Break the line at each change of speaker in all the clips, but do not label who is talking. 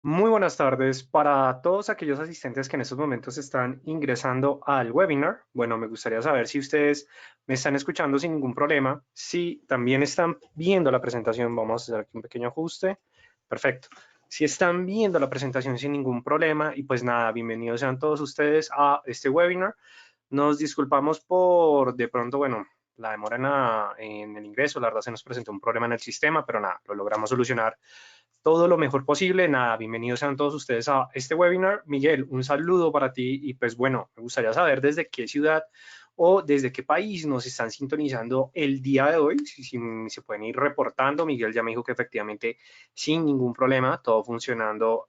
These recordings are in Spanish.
Muy buenas tardes para todos aquellos asistentes que en estos momentos están ingresando al webinar. Bueno, me gustaría saber si ustedes me están escuchando sin ningún problema. Si también están viendo la presentación, vamos a hacer aquí un pequeño ajuste. Perfecto. Si están viendo la presentación sin ningún problema, y pues nada, bienvenidos sean todos ustedes a este webinar. Nos disculpamos por de pronto, bueno, la demora en el ingreso. La verdad se nos presentó un problema en el sistema, pero nada, lo logramos solucionar todo lo mejor posible. Nada, bienvenidos sean todos ustedes a este webinar. Miguel, un saludo para ti y pues bueno, me gustaría saber desde qué ciudad o desde qué país nos están sintonizando el día de hoy. Si se pueden ir reportando. Miguel ya me dijo que efectivamente sin ningún problema, todo funcionando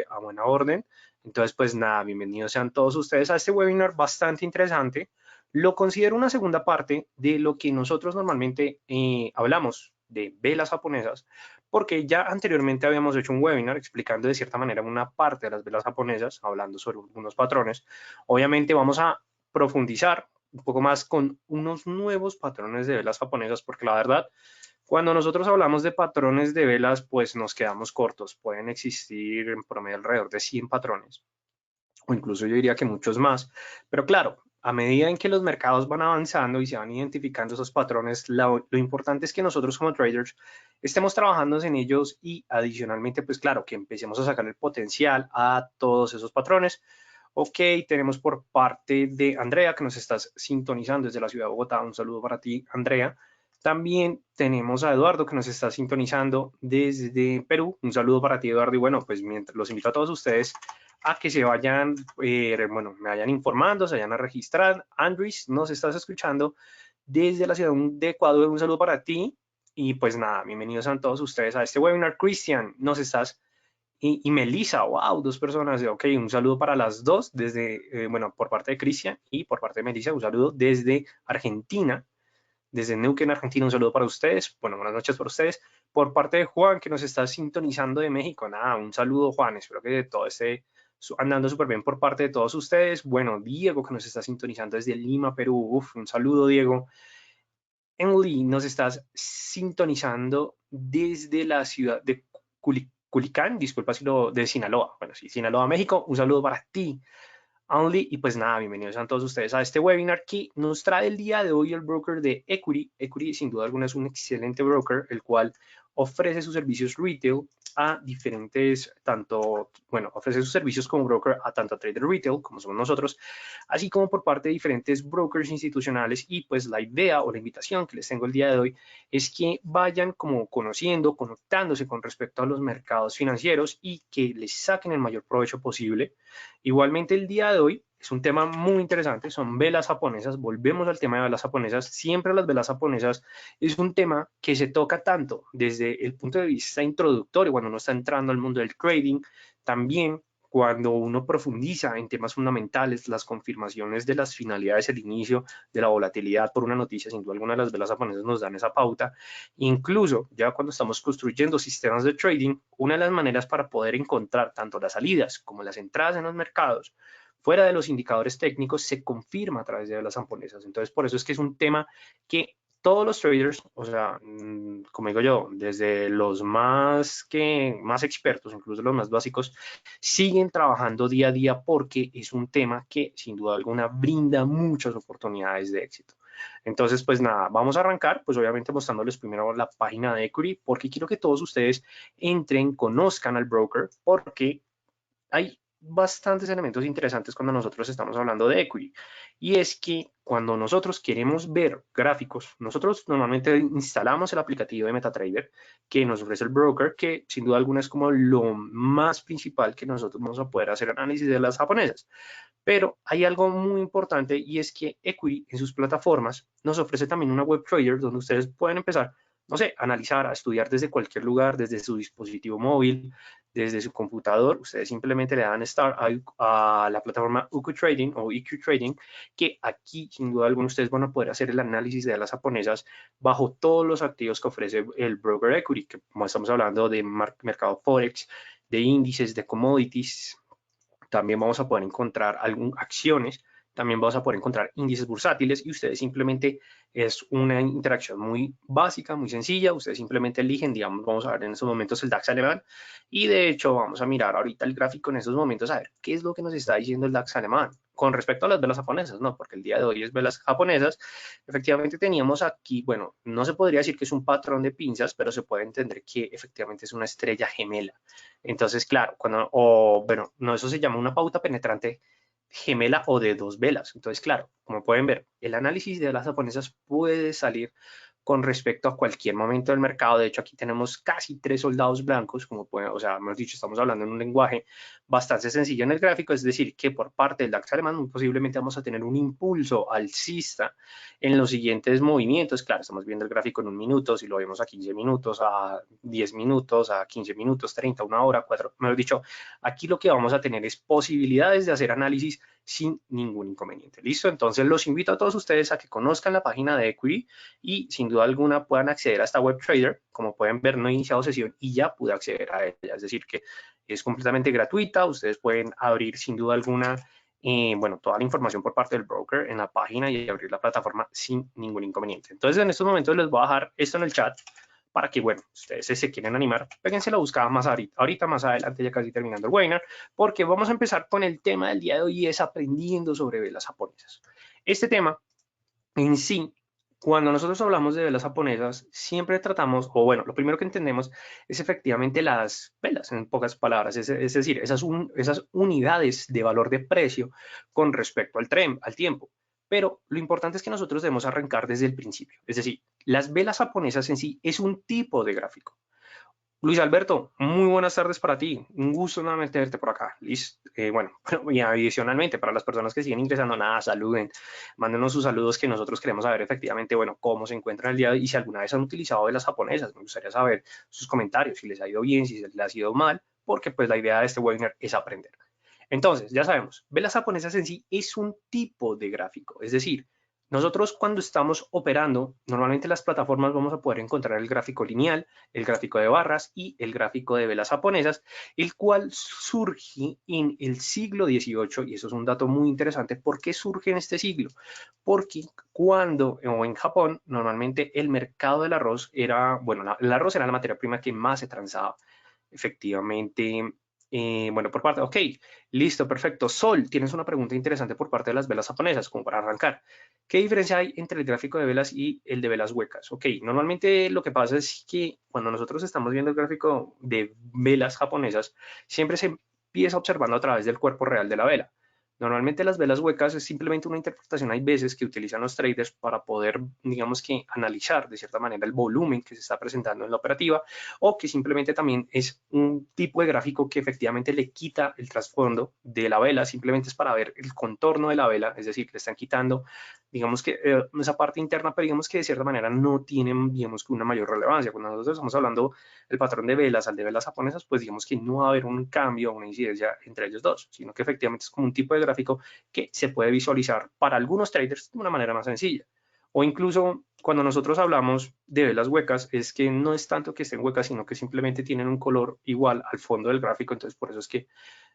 a buena orden. Entonces, pues nada, bienvenidos sean todos ustedes a este webinar bastante interesante. Lo considero una segunda parte de lo que nosotros normalmente hablamos de velas japonesas, porque ya anteriormente habíamos hecho un webinar explicando de cierta manera una parte de las velas japonesas, hablando sobre algunos patrones. Obviamente vamos a profundizar un poco más con unos nuevos patrones de velas japonesas, porque la verdad, cuando nosotros hablamos de patrones de velas, pues nos quedamos cortos. Pueden existir en promedio alrededor de 100 patrones o incluso yo diría que muchos más. Pero claro, a medida en que los mercados van avanzando y se van identificando esos patrones, lo importante es que nosotros como traders estemos trabajando en ellos y adicionalmente, pues claro, que empecemos a sacar el potencial a todos esos patrones. Ok, tenemos por parte de Andrea que nos estás sintonizando desde la ciudad de Bogotá. Un saludo para ti, Andrea. También tenemos a Eduardo que nos está sintonizando desde Perú. Un saludo para ti, Eduardo. Y bueno, pues mientras los invito a todos ustedes a que se vayan, bueno, me vayan informando, se vayan a registrar. Andrés, nos estás escuchando desde la ciudad de Ecuador. Un saludo para ti. Y pues nada, bienvenidos a todos ustedes a este webinar. Cristian, nos estás y Melissa, wow, dos personas. Ok, un saludo para las dos desde, bueno, por parte de Cristian y por parte de Melissa, un saludo desde Argentina, desde Neuquén, Argentina, un saludo para ustedes. Bueno, buenas noches para ustedes. Por parte de Juan, que nos está sintonizando de México, nada, un saludo, Juan. Espero que todo esté andando súper bien por parte de todos ustedes. Bueno, Diego, que nos está sintonizando desde Lima, Perú. Uf, un saludo, Diego. Emily, nos estás sintonizando desde la ciudad de Culicán, disculpa si lo de Sinaloa. Bueno, sí, Sinaloa, México. Un saludo para ti. Only, y pues nada, bienvenidos a todos ustedes a este webinar que nos trae el día de hoy el broker de Equity. Equity sin duda alguna es un excelente broker, el cual ofrece sus servicios retail a diferentes, tanto, bueno, ofrece sus servicios como broker a tanto a trader retail, como somos nosotros, así como por parte de diferentes brokers institucionales. Y pues la idea o la invitación que les tengo el día de hoy es que vayan como conociendo, conectándose con respecto a los mercados financieros y que les saquen el mayor provecho posible. Igualmente el día de hoy es un tema muy interesante, son velas japonesas, volvemos al tema de velas japonesas, siempre las velas japonesas es un tema que se toca tanto desde el punto de vista introductorio, cuando uno está entrando al mundo del trading, también cuando uno profundiza en temas fundamentales, las confirmaciones de las finalidades, el inicio de la volatilidad por una noticia, sin duda alguna de las velas japonesas nos dan esa pauta. Incluso ya cuando estamos construyendo sistemas de trading, una de las maneras para poder encontrar tanto las salidas como las entradas en los mercados fuera de los indicadores técnicos se confirma a través de las japonesas. Entonces, por eso es que es un tema que todos los traders, o sea, como digo yo, desde los más expertos, incluso los más básicos, siguen trabajando día a día porque es un tema que sin duda alguna brinda muchas oportunidades de éxito. Entonces, pues nada, vamos a arrancar, pues obviamente mostrándoles primero la página de Equity, porque quiero que todos ustedes entren, conozcan al broker, porque hay bastantes elementos interesantes cuando nosotros estamos hablando de equity. Y es que cuando nosotros queremos ver gráficos, nosotros normalmente instalamos el aplicativo de MetaTrader que nos ofrece el broker, que sin duda alguna es como lo más principal que nosotros vamos a poder hacer análisis de las japonesas. Pero hay algo muy importante y es que Equity en sus plataformas nos ofrece también una web trader donde ustedes pueden empezar, no sé, a analizar, a estudiar desde cualquier lugar, desde su dispositivo móvil, desde su computador. Ustedes simplemente le dan start a la plataforma UQ Trading o EQ Trading, que aquí sin duda alguna ustedes van a poder hacer el análisis de las japonesas bajo todos los activos que ofrece el broker Equity, que como estamos hablando de mercado Forex, de índices, de commodities. También vamos a poder encontrar acciones También vas a poder encontrar índices bursátiles y ustedes simplemente es una interacción muy básica, muy sencilla. Ustedes simplemente eligen, digamos, vamos a ver en estos momentos el DAX alemán y de hecho vamos a mirar ahorita el gráfico en estos momentos a ver qué es lo que nos está diciendo el DAX alemán con respecto a las velas japonesas, ¿no? Porque el día de hoy es velas japonesas. Efectivamente teníamos aquí, bueno, no se podría decir que es un patrón de pinzas, pero se puede entender que efectivamente es una estrella gemela. Entonces, claro, bueno, no, eso se llama una pauta penetrante gemela o de dos velas. Entonces, claro, como pueden ver, el análisis de las japonesas puede salir con respecto a cualquier momento del mercado. De hecho, aquí tenemos casi 3 soldados blancos, como pueden, o sea, hemos dicho, estamos hablando en un lenguaje bastante sencillo en el gráfico, es decir, que por parte del DAX alemán posiblemente vamos a tener un impulso alcista en los siguientes movimientos. Claro, estamos viendo el gráfico en un minuto, si lo vemos a 15 minutos, a 10 minutos, a 15 minutos, 30, una hora, 4, mejor dicho, aquí lo que vamos a tener es posibilidades de hacer análisis sin ningún inconveniente. ¿Listo? Entonces los invito a todos ustedes a que conozcan la página de Equity y sin duda alguna puedan acceder a esta web trader. Como pueden ver, no he iniciado sesión y ya pude acceder a ella. Es decir, que es completamente gratuita. Ustedes pueden abrir sin duda alguna, bueno, toda la información por parte del broker en la página y abrir la plataforma sin ningún inconveniente. Entonces en estos momentos les voy a dejar esto en el chat para que, bueno, ustedes si se quieren animar, péguense la buscada más ahorita más adelante, ya casi terminando el webinar, porque vamos a empezar con el tema del día de hoy y es aprendiendo sobre velas japonesas. Este tema en sí, cuando nosotros hablamos de velas japonesas, siempre tratamos, o bueno, lo primero que entendemos es efectivamente las velas, en pocas palabras, es decir, esas unidades de valor de precio con respecto al tiempo. Pero lo importante es que nosotros debemos arrancar desde el principio. Es decir, las velas japonesas en sí es un tipo de gráfico. Luis Alberto, muy buenas tardes para ti. Un gusto nuevamente verte por acá. Liz, bueno, y adicionalmente para las personas que siguen ingresando, nada, saluden, mándenos sus saludos que nosotros queremos saber efectivamente, bueno, cómo se encuentran el día de hoy y si alguna vez han utilizado velas japonesas. Me gustaría saber sus comentarios, si les ha ido bien, si les ha ido mal, porque pues la idea de este webinar es aprender. Entonces, ya sabemos, velas japonesas en sí es un tipo de gráfico, es decir, nosotros cuando estamos operando, normalmente en las plataformas vamos a poder encontrar el gráfico lineal, el gráfico de barras y el gráfico de velas japonesas, el cual surge en el siglo XVIII, y eso es un dato muy interesante. ¿Por qué surge en este siglo? Porque cuando, o en Japón, normalmente el mercado del arroz era, bueno, el arroz era la materia prima que más se transaba. Efectivamente, bueno, por parte, ok, listo, perfecto. Sol, tienes una pregunta interesante por parte de las velas japonesas, como para arrancar. ¿Qué diferencia hay entre el gráfico de velas y el de velas huecas? Ok, normalmente lo que pasa es que cuando nosotros estamos viendo el gráfico de velas japonesas, siempre se empieza observando a través del cuerpo real de la vela. Normalmente las velas huecas es simplemente una interpretación, hay veces que utilizan los traders para poder, digamos que, analizar de cierta manera el volumen que se está presentando en la operativa, o que simplemente también es un tipo de gráfico que efectivamente le quita el trasfondo de la vela, simplemente es para ver el contorno de la vela, es decir, le están quitando, digamos que esa parte interna, pero digamos que de cierta manera no tienen, digamos que una mayor relevancia. Cuando nosotros estamos hablando del patrón de velas al de velas japonesas, pues digamos que no va a haber un cambio, una incidencia entre ellos dos, sino que efectivamente es como un tipo de gráfico que se puede visualizar para algunos traders de una manera más sencilla. O incluso cuando nosotros hablamos de velas huecas, es que no es tanto que estén huecas, sino que simplemente tienen un color igual al fondo del gráfico, entonces por eso es que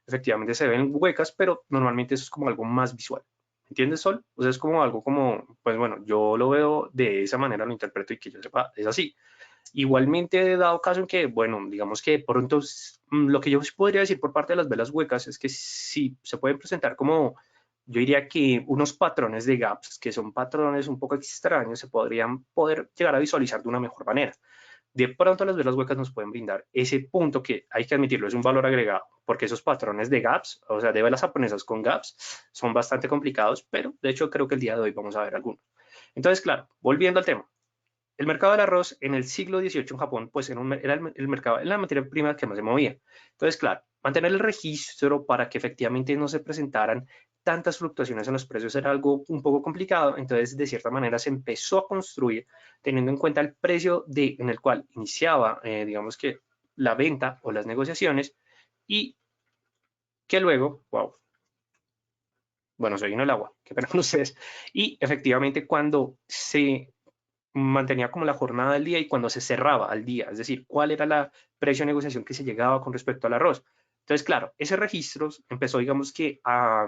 efectivamente se ven huecas, pero normalmente eso es como algo más visual. ¿Entiendes, Sol? O sea, es como algo como, pues bueno, yo lo veo de esa manera, lo interpreto y que yo sepa, es así. Igualmente he dado caso en que, bueno, digamos que pronto lo que yo podría decir por parte de las velas huecas es que sí se pueden presentar como, yo diría que unos patrones de gaps, que son patrones un poco extraños, se podrían poder llegar a visualizar de una mejor manera. De pronto las velas huecas nos pueden brindar ese punto que hay que admitirlo, es un valor agregado, porque esos patrones de gaps, o sea, de velas japonesas con gaps, son bastante complicados, pero de hecho creo que el día de hoy vamos a ver algunos. Entonces, claro, volviendo al tema, el mercado del arroz en el siglo XVIII en Japón, pues era el mercado, era la materia prima que más se movía. Entonces, claro, mantener el registro para que efectivamente no se presentaran tantas fluctuaciones en los precios era algo un poco complicado. Entonces, de cierta manera, se empezó a construir teniendo en cuenta el precio en el cual iniciaba, digamos que, la venta o las negociaciones y que luego, wow, bueno, se vino el agua, qué pena con ustedes, y efectivamente cuando se mantenía como la jornada del día y cuando se cerraba al día, es decir, cuál era la precio de negociación que se llegaba con respecto al arroz. Entonces, claro, ese registro empezó, digamos que, a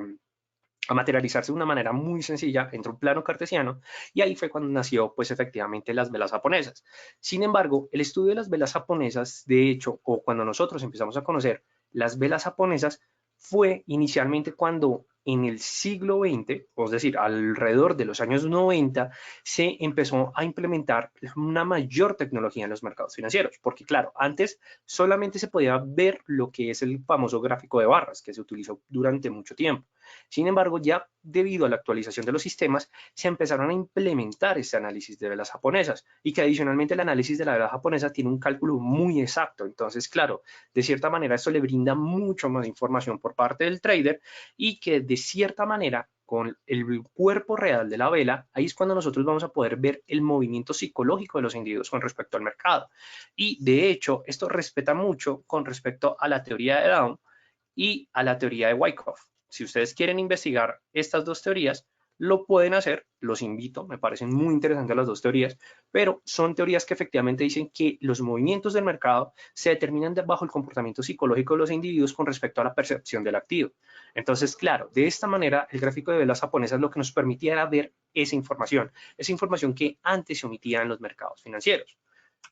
a materializarse de una manera muy sencilla entre un plano cartesiano, y ahí fue cuando nació pues efectivamente las velas japonesas. Sin embargo, el estudio de las velas japonesas, de hecho, o cuando nosotros empezamos a conocer las velas japonesas, fue inicialmente cuando en el siglo XX, es decir, alrededor de los años 90, se empezó a implementar una mayor tecnología en los mercados financieros, porque claro, antes solamente se podía ver lo que es el famoso gráfico de barras, que se utilizó durante mucho tiempo. Sin embargo, ya debido a la actualización de los sistemas, se empezaron a implementar este análisis de velas japonesas y que adicionalmente el análisis de la vela japonesa tiene un cálculo muy exacto. Entonces, claro, de cierta manera esto le brinda mucho más información por parte del trader y que de cierta manera con el cuerpo real de la vela, ahí es cuando nosotros vamos a poder ver el movimiento psicológico de los individuos con respecto al mercado. Y de hecho, esto respeta mucho con respecto a la teoría de Down y a la teoría de Wyckoff. Si ustedes quieren investigar estas dos teorías, lo pueden hacer, los invito, me parecen muy interesantes las dos teorías, pero son teorías que efectivamente dicen que los movimientos del mercado se determinan bajo el comportamiento psicológico de los individuos con respecto a la percepción del activo. Entonces, claro, de esta manera el gráfico de velas japonesas lo que nos permitía era ver esa información que antes se omitía en los mercados financieros.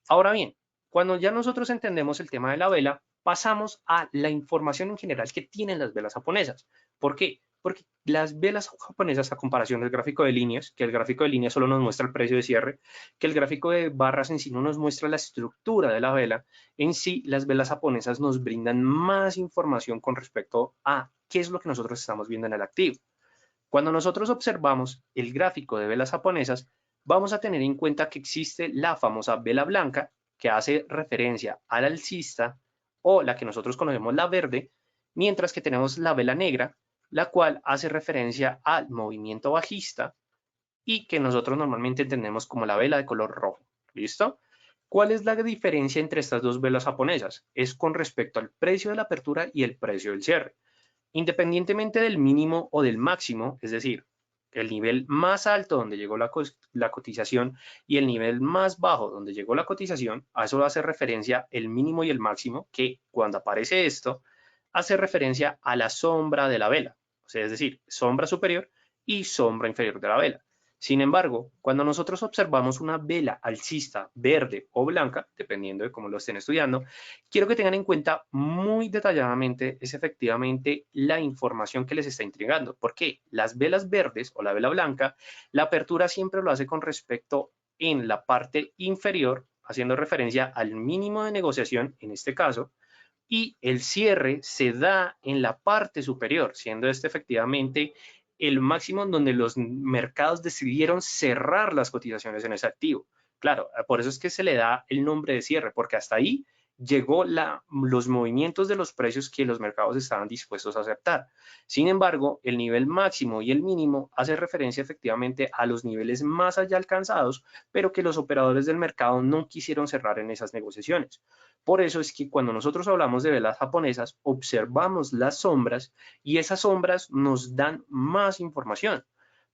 Ahora bien, cuando ya nosotros entendemos el tema de la vela, pasamos a la información en general que tienen las velas japonesas. ¿Por qué? Porque las velas japonesas, a comparación del gráfico de líneas, que el gráfico de líneas solo nos muestra el precio de cierre, que el gráfico de barras en sí no nos muestra la estructura de la vela, en sí las velas japonesas nos brindan más información con respecto a qué es lo que nosotros estamos viendo en el activo. Cuando nosotros observamos el gráfico de velas japonesas, vamos a tener en cuenta que existe la famosa vela blanca, que hace referencia al alcista, o la que nosotros conocemos la verde, mientras que tenemos la vela negra, la cual hace referencia al movimiento bajista y que nosotros normalmente entendemos como la vela de color rojo. ¿Listo? ¿Cuál es la diferencia entre estas dos velas japonesas? Es con respecto al precio de la apertura y el precio del cierre. Independientemente del mínimo o del máximo, es decir, el nivel más alto donde llegó la cotización y el nivel más bajo donde llegó la cotización, a eso hace referencia el mínimo y el máximo, que cuando aparece esto, hace referencia a la sombra de la vela, o sea, es decir, sombra superior y sombra inferior de la vela. Sin embargo, cuando nosotros observamos una vela alcista verde o blanca, dependiendo de cómo lo estén estudiando, quiero que tengan en cuenta muy detalladamente es efectivamente la información que les está entregando. ¿Por qué? Las velas verdes o la vela blanca, la apertura siempre lo hace con respecto en la parte inferior, haciendo referencia al mínimo de negociación en este caso, y el cierre se da en la parte superior, siendo este efectivamente el máximo en donde los mercados decidieron cerrar las cotizaciones en ese activo. Claro, por eso es que se le da el nombre de cierre, porque hasta ahí llegó los movimientos de los precios que los mercados estaban dispuestos a aceptar. Sin embargo, el nivel máximo y el mínimo hace referencia efectivamente a los niveles más allá alcanzados, pero que los operadores del mercado no quisieron cerrar en esas negociaciones. Por eso es que cuando nosotros hablamos de velas japonesas, observamos las sombras y esas sombras nos dan más información.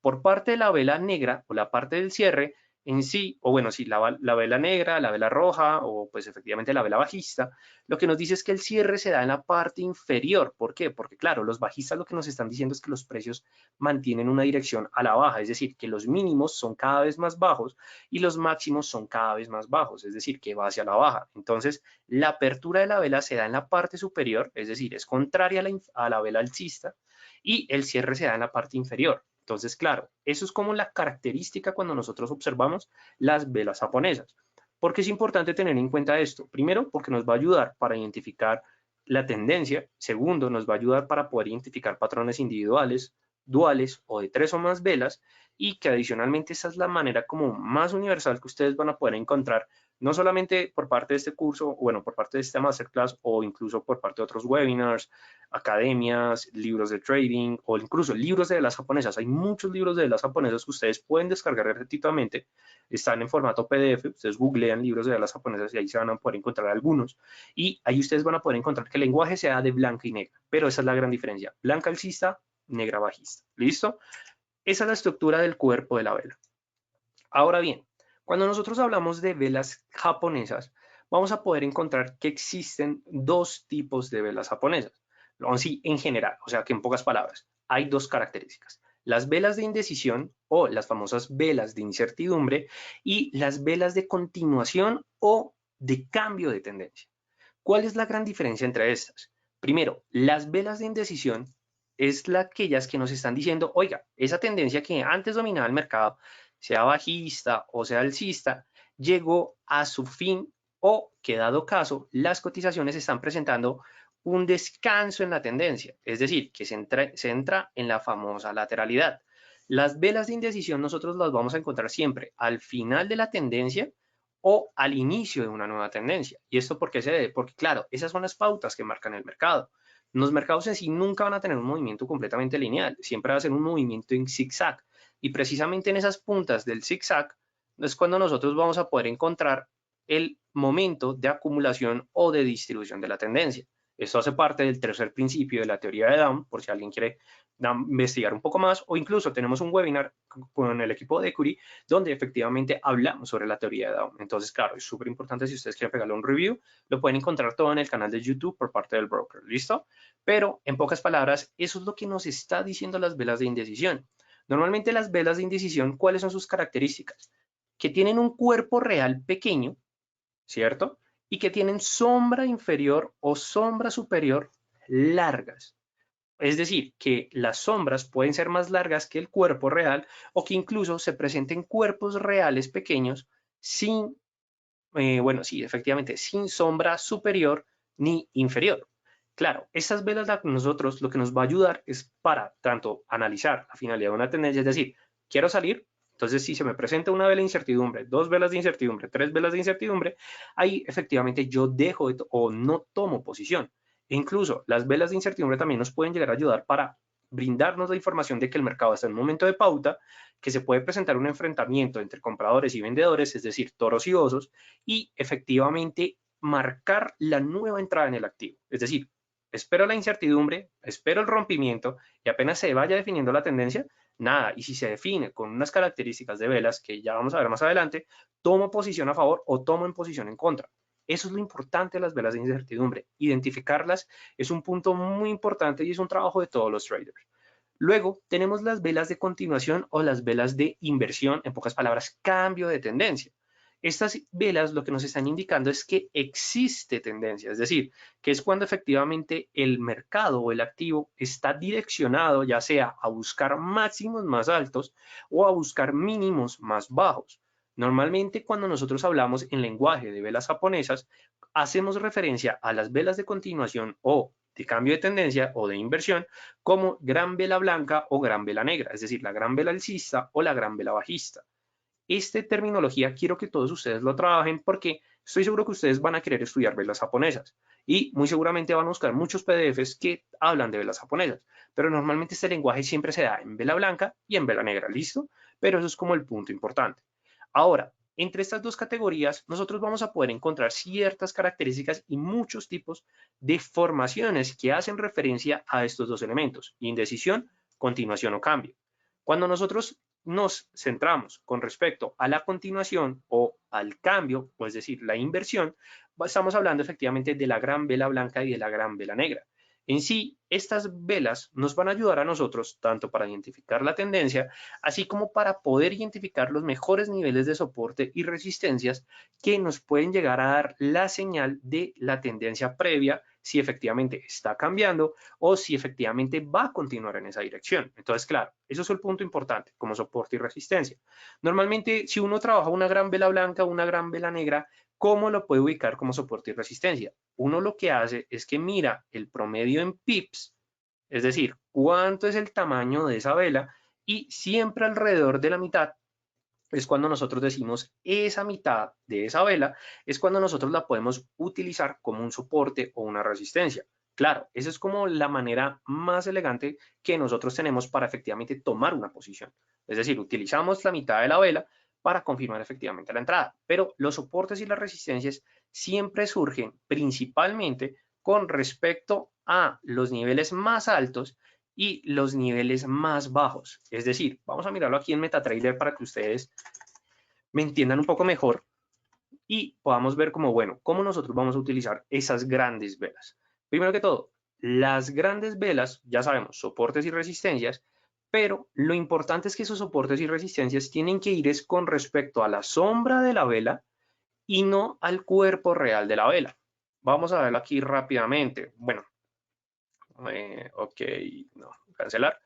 Por parte de la vela negra o la parte del cierre en sí, o bueno, sí, la vela negra, la vela roja o pues efectivamente la vela bajista, lo que nos dice es que el cierre se da en la parte inferior. ¿Por qué? Porque claro, los bajistas lo que nos están diciendo es que los precios mantienen una dirección a la baja, es decir, que los mínimos son cada vez más bajos y los máximos son cada vez más bajos, es decir, que va hacia la baja. Entonces, la apertura de la vela se da en la parte superior, es decir, es contraria a la vela alcista, y el cierre se da en la parte inferior. Entonces, claro, eso es como la característica cuando nosotros observamos las velas japonesas. ¿Por qué es importante tener en cuenta esto? Primero, porque nos va a ayudar para identificar la tendencia. Segundo, nos va a ayudar para poder identificar patrones individuales, duales o de tres o más velas, y que adicionalmente esa es la manera como más universal que ustedes van a poder encontrar, no solamente por parte de este curso, bueno, por parte de esta masterclass o incluso por parte de otros webinars, academias, libros de trading o incluso libros de velas japonesas. Hay muchos libros de velas japonesas que ustedes pueden descargar gratuitamente, están en formato PDF, ustedes googlean libros de velas japonesas y ahí se van a poder encontrar algunos, y ahí ustedes van a poder encontrar que el lenguaje sea de blanca y negra, pero esa es la gran diferencia, blanca alcista, negra bajista. ¿Listo? Esa es la estructura del cuerpo de la vela. Ahora bien, cuando nosotros hablamos de velas japonesas, vamos a poder encontrar que existen dos tipos de velas japonesas, así en general, o sea que en pocas palabras. hay dos características: las velas de indecisión o las famosas velas de incertidumbre y las velas de continuación o de cambio de tendencia. ¿Cuál es la gran diferencia entre estas? Primero, las velas de indecisión es aquellas que nos están diciendo, oiga, esa tendencia que antes dominaba el mercado, sea bajista o sea alcista, llegó a su fin o que dado caso, las cotizaciones están presentando un descanso en la tendencia, es decir, que se entra en la famosa lateralidad. Las velas de indecisión nosotros las vamos a encontrar siempre al final de la tendencia o al inicio de una nueva tendencia. ¿Y esto por qué se debe? Porque claro, esas son las pautas que marcan el mercado. Los mercados en sí nunca van a tener un movimiento completamente lineal, siempre va a ser un movimiento en zigzag. Y precisamente en esas puntas del zigzag es cuando nosotros vamos a poder encontrar el momento de acumulación o de distribución de la tendencia. Esto hace parte del tercer principio de la teoría de Daum, por si alguien quiere investigar un poco más, o incluso tenemos un webinar con el equipo de Equity donde efectivamente hablamos sobre la teoría de Daum. Entonces, claro, es súper importante si ustedes quieren pegarle un review, lo pueden encontrar todo en el canal de YouTube por parte del broker, ¿listo? Pero, en pocas palabras, eso es lo que nos está diciendo las velas de indecisión. Normalmente las velas de indecisión, ¿cuáles son sus características? Que tienen un cuerpo real pequeño, ¿cierto? Y que tienen sombra inferior o sombra superior largas. Es decir, que las sombras pueden ser más largas que el cuerpo real o que incluso se presenten cuerpos reales pequeños sin, bueno, sí, efectivamente, sin sombra superior ni inferior. Claro, estas velas a nosotros lo que nos va a ayudar es para tanto analizar la finalidad de una tendencia, es decir, quiero salir, entonces si se me presenta una vela de incertidumbre, dos velas de incertidumbre, tres velas de incertidumbre, ahí efectivamente yo dejo o no tomo posición. E incluso las velas de incertidumbre también nos pueden llegar a ayudar para brindarnos la información de que el mercado está en un momento de pauta, que se puede presentar un enfrentamiento entre compradores y vendedores, es decir, toros y osos, y efectivamente marcar la nueva entrada en el activo. Es decir, espero la incertidumbre, espero el rompimiento y apenas se vaya definiendo la tendencia, nada, y si se define con unas características de velas que ya vamos a ver más adelante, tomo posición a favor o tomo en posición en contra. Eso es lo importante de las velas de incertidumbre. Identificarlas es un punto muy importante y es un trabajo de todos los traders. Luego tenemos las velas de continuación o las velas de inversión, en pocas palabras, cambio de tendencia. Estas velas lo que nos están indicando es que existe tendencia, es decir, que es cuando efectivamente el mercado o el activo está direccionado ya sea a buscar máximos más altos o a buscar mínimos más bajos. Normalmente cuando nosotros hablamos en lenguaje de velas japonesas, hacemos referencia a las velas de continuación o de cambio de tendencia o de inversión como gran vela blanca o gran vela negra, es decir, la gran vela alcista o la gran vela bajista. Esta terminología quiero que todos ustedes lo trabajen porque estoy seguro que ustedes van a querer estudiar velas japonesas y muy seguramente van a buscar muchos PDFs que hablan de velas japonesas, pero normalmente este lenguaje siempre se da en vela blanca y en vela negra, ¿listo? Pero eso es como el punto importante. Ahora, entre estas dos categorías, nosotros vamos a poder encontrar ciertas características y muchos tipos de formaciones que hacen referencia a estos dos elementos, indecisión, continuación o cambio. Cuando nosotros nos centramos con respecto a la continuación o al cambio, o es decir, la inversión, estamos hablando efectivamente de la gran vela blanca y de la gran vela negra. En sí, estas velas nos van a ayudar a nosotros tanto para identificar la tendencia, así como para poder identificar los mejores niveles de soporte y resistencias que nos pueden llegar a dar la señal de la tendencia previa, si efectivamente está cambiando o si efectivamente va a continuar en esa dirección. Entonces, claro, eso es el punto importante como soporte y resistencia. Normalmente, si uno trabaja una gran vela blanca o una gran vela negra, ¿cómo lo puede ubicar como soporte y resistencia? Uno lo que hace es que mira el promedio en pips, es decir, cuánto es el tamaño de esa vela y siempre alrededor de la mitad es cuando nosotros decimos esa mitad de esa vela, es cuando nosotros la podemos utilizar como un soporte o una resistencia. Claro, esa es como la manera más elegante que nosotros tenemos para efectivamente tomar una posición. Es decir, utilizamos la mitad de la vela para confirmar efectivamente la entrada. Pero los soportes y las resistencias siempre surgen principalmente con respecto a los niveles más altos y los niveles más bajos. Es decir, vamos a mirarlo aquí en MetaTrader para que ustedes me entiendan un poco mejor y podamos ver cómo, bueno, cómo nosotros vamos a utilizar esas grandes velas. Primero que todo, las grandes velas, ya sabemos, soportes y resistencias, pero lo importante es que esos soportes y resistencias tienen que ir es con respecto a la sombra de la vela y no al cuerpo real de la vela. Vamos a verlo aquí rápidamente. Bueno, ok, no, cancelar.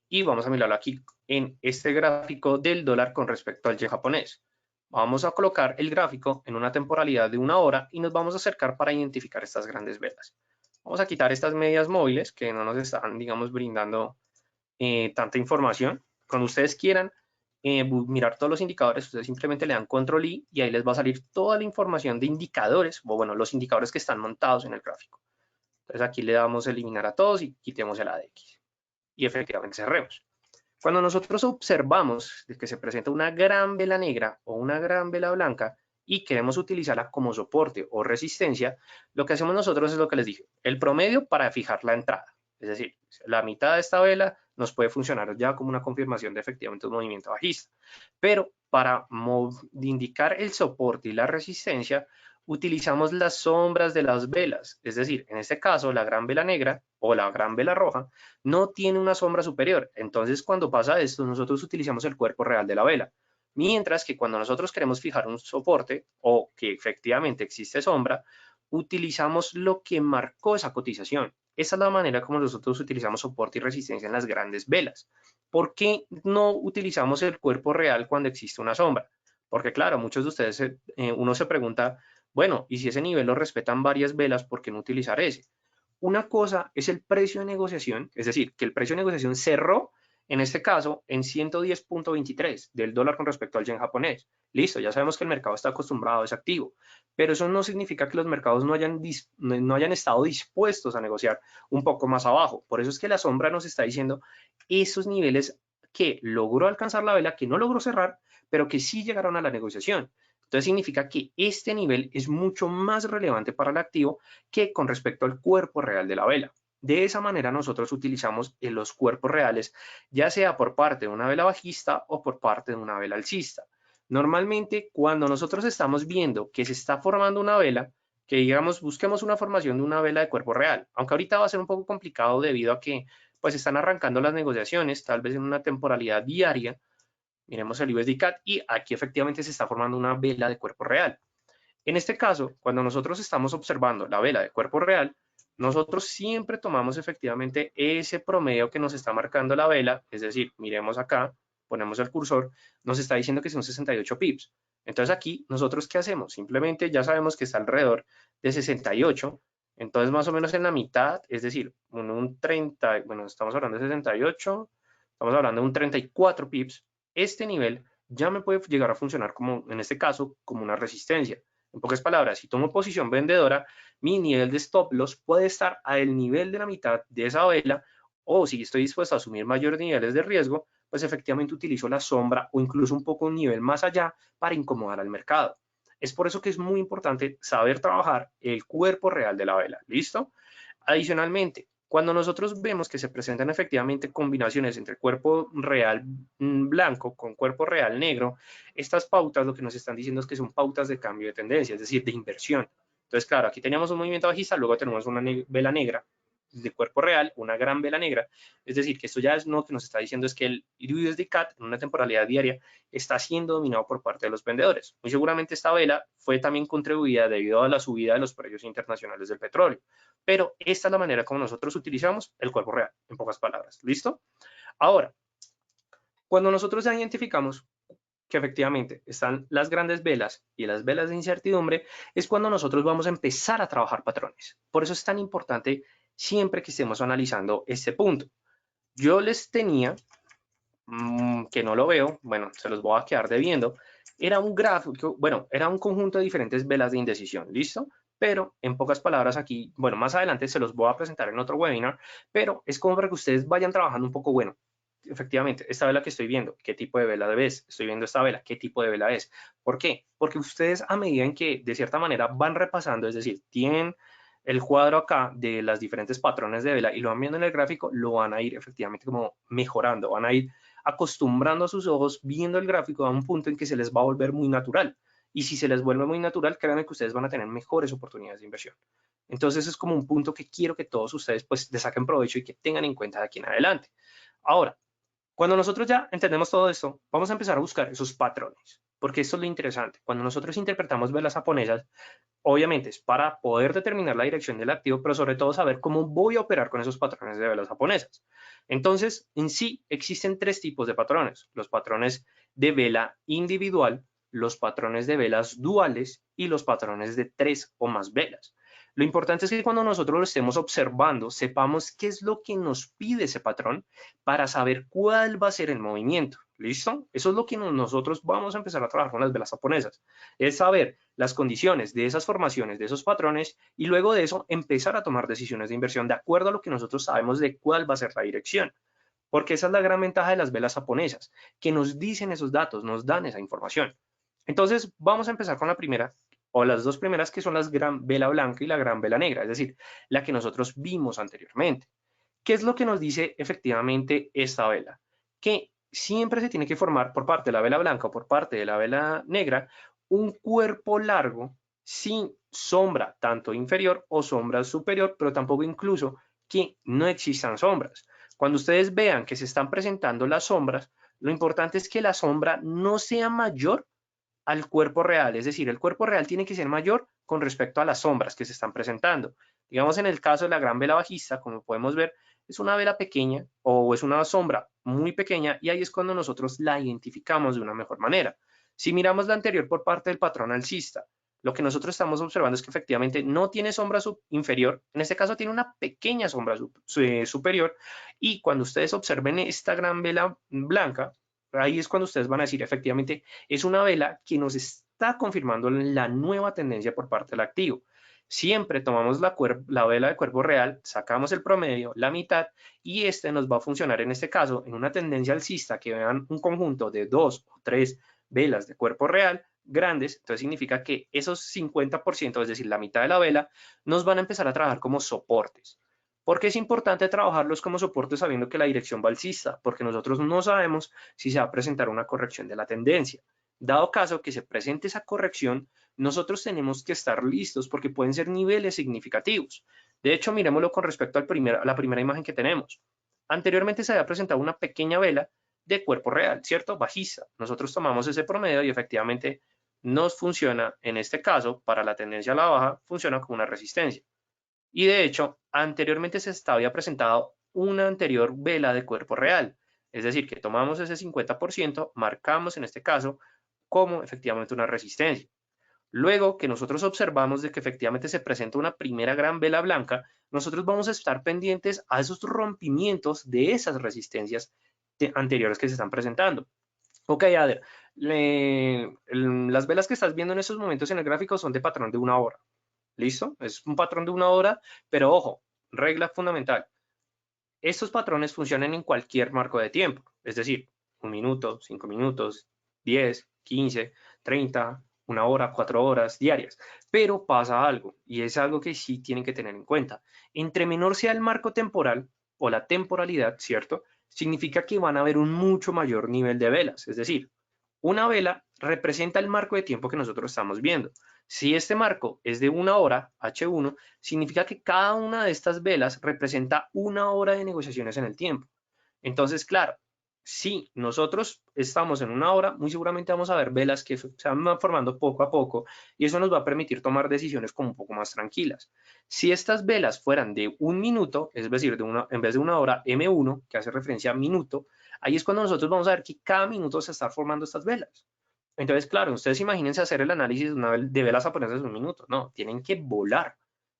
Y vamos a mirarlo aquí en este gráfico del dólar con respecto al yen japonés. Vamos a colocar el gráfico en una temporalidad de 1 hora y nos vamos a acercar para identificar estas grandes velas. Vamos a quitar estas medias móviles que no nos están, digamos, brindando tanta información. Cuando ustedes quieran mirar todos los indicadores, ustedes simplemente le dan control I y ahí les va a salir toda la información de indicadores, o bueno, los indicadores que están montados en el gráfico. Entonces aquí le damos eliminar a todos y quitemos el ADX. Y efectivamente cerremos. Cuando nosotros observamos que se presenta una gran vela negra o una gran vela blanca y queremos utilizarla como soporte o resistencia, lo que hacemos nosotros es lo que les dije, el promedio para fijar la entrada. Es decir, la mitad de esta vela nos puede funcionar ya como una confirmación de efectivamente un movimiento bajista. Pero para indicar el soporte y la resistencia, utilizamos las sombras de las velas. Es decir, en este caso, la gran vela negra o la gran vela roja no tiene una sombra superior. Entonces, cuando pasa esto, nosotros utilizamos el cuerpo real de la vela. Mientras que cuando nosotros queremos fijar un soporte o que efectivamente existe sombra, utilizamos lo que marcó esa cotización. Esa es la manera como nosotros utilizamos soporte y resistencia en las grandes velas. ¿Por qué no utilizamos el cuerpo real cuando existe una sombra? Porque claro, muchos de ustedes, uno se pregunta, bueno, y si ese nivel lo respetan varias velas, ¿por qué no utilizar ese? Una cosa es el precio de negociación, es decir, que el precio de negociación cerró, en este caso, en 110.23 del dólar con respecto al yen japonés. Listo, ya sabemos que el mercado está acostumbrado, es activo, pero eso no significa que los mercados no hayan estado dispuestos a negociar un poco más abajo. Por eso es que la sombra nos está diciendo esos niveles que logró alcanzar la vela, que no logró cerrar, pero que sí llegaron a la negociación. Entonces significa que este nivel es mucho más relevante para el activo que con respecto al cuerpo real de la vela. De esa manera nosotros utilizamos los cuerpos reales, ya sea por parte de una vela bajista o por parte de una vela alcista. Normalmente, cuando nosotros estamos viendo que se está formando una vela, que digamos, busquemos una formación de una vela de cuerpo real, aunque ahorita va a ser un poco complicado debido a que pues están arrancando las negociaciones, tal vez en una temporalidad diaria. Miremos el USD-CAD y aquí efectivamente se está formando una vela de cuerpo real. En este caso, cuando nosotros estamos observando la vela de cuerpo real, nosotros siempre tomamos efectivamente ese promedio que nos está marcando la vela, es decir, miremos acá, ponemos el cursor, nos está diciendo que son 68 pips. Entonces aquí, ¿nosotros qué hacemos? Simplemente ya sabemos que está alrededor de 68, entonces más o menos en la mitad, es decir, un 30, bueno, estamos hablando de 68, estamos hablando de un 34 pips, este nivel ya me puede llegar a funcionar como, en este caso, como una resistencia. En pocas palabras, si tomo posición vendedora, mi nivel de stop loss puede estar al nivel de la mitad de esa vela, o si estoy dispuesto a asumir mayores niveles de riesgo, pues efectivamente utilizo la sombra o incluso un poco un nivel más allá para incomodar al mercado. Es por eso que es muy importante saber trabajar el cuerpo real de la vela. ¿Listo? Adicionalmente, cuando nosotros vemos que se presentan efectivamente combinaciones entre cuerpo real blanco con cuerpo real negro, estas pautas lo que nos están diciendo es que son pautas de cambio de tendencia, es decir, de inversión. Entonces, claro, aquí teníamos un movimiento bajista, luego tenemos una vela negra de cuerpo real, una gran vela negra, es decir, que esto ya es lo que nos está diciendo es que el USD-CAD en una temporalidad diaria está siendo dominado por parte de los vendedores. Muy seguramente esta vela fue también contribuida debido a la subida de los precios internacionales del petróleo, pero esta es la manera como nosotros utilizamos el cuerpo real, en pocas palabras. ¿Listo? Ahora, cuando nosotros ya identificamos que efectivamente están las grandes velas y las velas de incertidumbre, es cuando nosotros vamos a empezar a trabajar patrones. Por eso es tan importante siempre que estemos analizando este punto. Yo les tenía, que no lo veo, bueno, se los voy a quedar debiendo, era un gráfico, bueno, era un conjunto de diferentes velas de indecisión, ¿listo? Pero en pocas palabras aquí, bueno, más adelante se los voy a presentar en otro webinar, pero es como para que ustedes vayan trabajando un poco, bueno, efectivamente, esta vela que estoy viendo, ¿qué tipo de vela es? Estoy viendo esta vela, ¿qué tipo de vela es? ¿Por qué? Porque ustedes a medida en que de cierta manera van repasando, es decir, tienen el cuadro acá de las diferentes patrones de vela y lo van viendo en el gráfico, lo van a ir efectivamente como mejorando, van a ir acostumbrando a sus ojos, viendo el gráfico a un punto en que se les va a volver muy natural. Y si se les vuelve muy natural, créanme que ustedes van a tener mejores oportunidades de inversión. Entonces es como un punto que quiero que todos ustedes pues le saquen provecho y que tengan en cuenta de aquí en adelante. Ahora, cuando nosotros ya entendemos todo esto, vamos a empezar a buscar esos patrones, porque esto es lo interesante. Cuando nosotros interpretamos velas japonesas, obviamente es para poder determinar la dirección del activo, pero sobre todo saber cómo voy a operar con esos patrones de velas japonesas. Entonces, en sí existen tres tipos de patrones: los patrones de vela individual, los patrones de velas duales y los patrones de tres o más velas. Lo importante es que cuando nosotros lo estemos observando, sepamos qué es lo que nos pide ese patrón para saber cuál va a ser el movimiento. ¿Listo? Eso es lo que nosotros vamos a empezar a trabajar con las velas japonesas. Es saber las condiciones de esas formaciones, de esos patrones, y luego de eso empezar a tomar decisiones de inversión de acuerdo a lo que nosotros sabemos de cuál va a ser la dirección. Porque esa es la gran ventaja de las velas japonesas, que nos dicen esos datos, nos dan esa información. Entonces, vamos a empezar con la primera, o las dos primeras, que son las gran vela blanca y la gran vela negra, es decir, la que nosotros vimos anteriormente. ¿Qué es lo que nos dice efectivamente esta vela? Que siempre se tiene que formar por parte de la vela blanca o por parte de la vela negra un cuerpo largo sin sombra tanto inferior o sombra superior, pero tampoco incluso que no existan sombras. Cuando ustedes vean que se están presentando las sombras, lo importante es que la sombra no sea mayor al cuerpo real, es decir, el cuerpo real tiene que ser mayor con respecto a las sombras que se están presentando. Digamos, en el caso de la gran vela bajista, como podemos ver, es una vela pequeña o es una sombra muy pequeña, y ahí es cuando nosotros la identificamos de una mejor manera. Si miramos la anterior por parte del patrón alcista, lo que nosotros estamos observando es que efectivamente no tiene sombra inferior, en este caso tiene una pequeña sombra superior, y cuando ustedes observen esta gran vela blanca, ahí es cuando ustedes van a decir efectivamente es una vela que nos está confirmando la nueva tendencia por parte del activo. Siempre tomamos la vela de cuerpo real, sacamos el promedio, la mitad, y este nos va a funcionar en este caso en una tendencia alcista, que vean un conjunto de 2 o 3 velas de cuerpo real grandes. Entonces significa que esos 50%, es decir, la mitad de la vela, nos van a empezar a trabajar como soportes. ¿Por qué es importante trabajarlos como soportes sabiendo que la dirección va alcista? Porque nosotros no sabemos si se va a presentar una corrección de la tendencia. Dado caso que se presente esa corrección, nosotros tenemos que estar listos porque pueden ser niveles significativos. De hecho, miremoslo con respecto a la primera imagen que tenemos. Anteriormente se había presentado una pequeña vela de cuerpo real, ¿cierto? Bajista. Nosotros tomamos ese promedio y efectivamente nos funciona, en este caso, para la tendencia a la baja, funciona como una resistencia. Y de hecho, anteriormente se había presentado una anterior vela de cuerpo real. Es decir, que tomamos ese 50%, marcamos en este caso como efectivamente una resistencia. Luego que nosotros observamos de que efectivamente se presenta una primera gran vela blanca, nosotros vamos a estar pendientes a esos rompimientos de esas resistencias anteriores que se están presentando. Ok, Ader, las velas que estás viendo en estos momentos en el gráfico son de patrón de 1 hora. ¿Listo? Es un patrón de 1 hora, pero ojo, regla fundamental. Estos patrones funcionan en cualquier marco de tiempo, es decir, 1 minuto, 5 minutos, 10, 15, 30, 1 hora, 4 horas diarias. Pero pasa algo, y es algo que sí tienen que tener en cuenta. Entre menor sea el marco temporal o la temporalidad, ¿cierto? Significa que van a haber un mucho mayor nivel de velas, es decir, una vela representa el marco de tiempo que nosotros estamos viendo. Si este marco es de 1 hora, H1, significa que cada una de estas velas representa 1 hora de negociaciones en el tiempo. Entonces, claro, si nosotros estamos en 1 hora, muy seguramente vamos a ver velas que se van formando poco a poco, y eso nos va a permitir tomar decisiones como un poco más tranquilas. Si estas velas fueran de 1 minuto, es decir, en vez de 1 hora, M1, que hace referencia a minuto, ahí es cuando nosotros vamos a ver que cada minuto se están formando estas velas. Entonces, claro, ustedes imagínense hacer el análisis de velas japonesas en 1 minuto. No, tienen que volar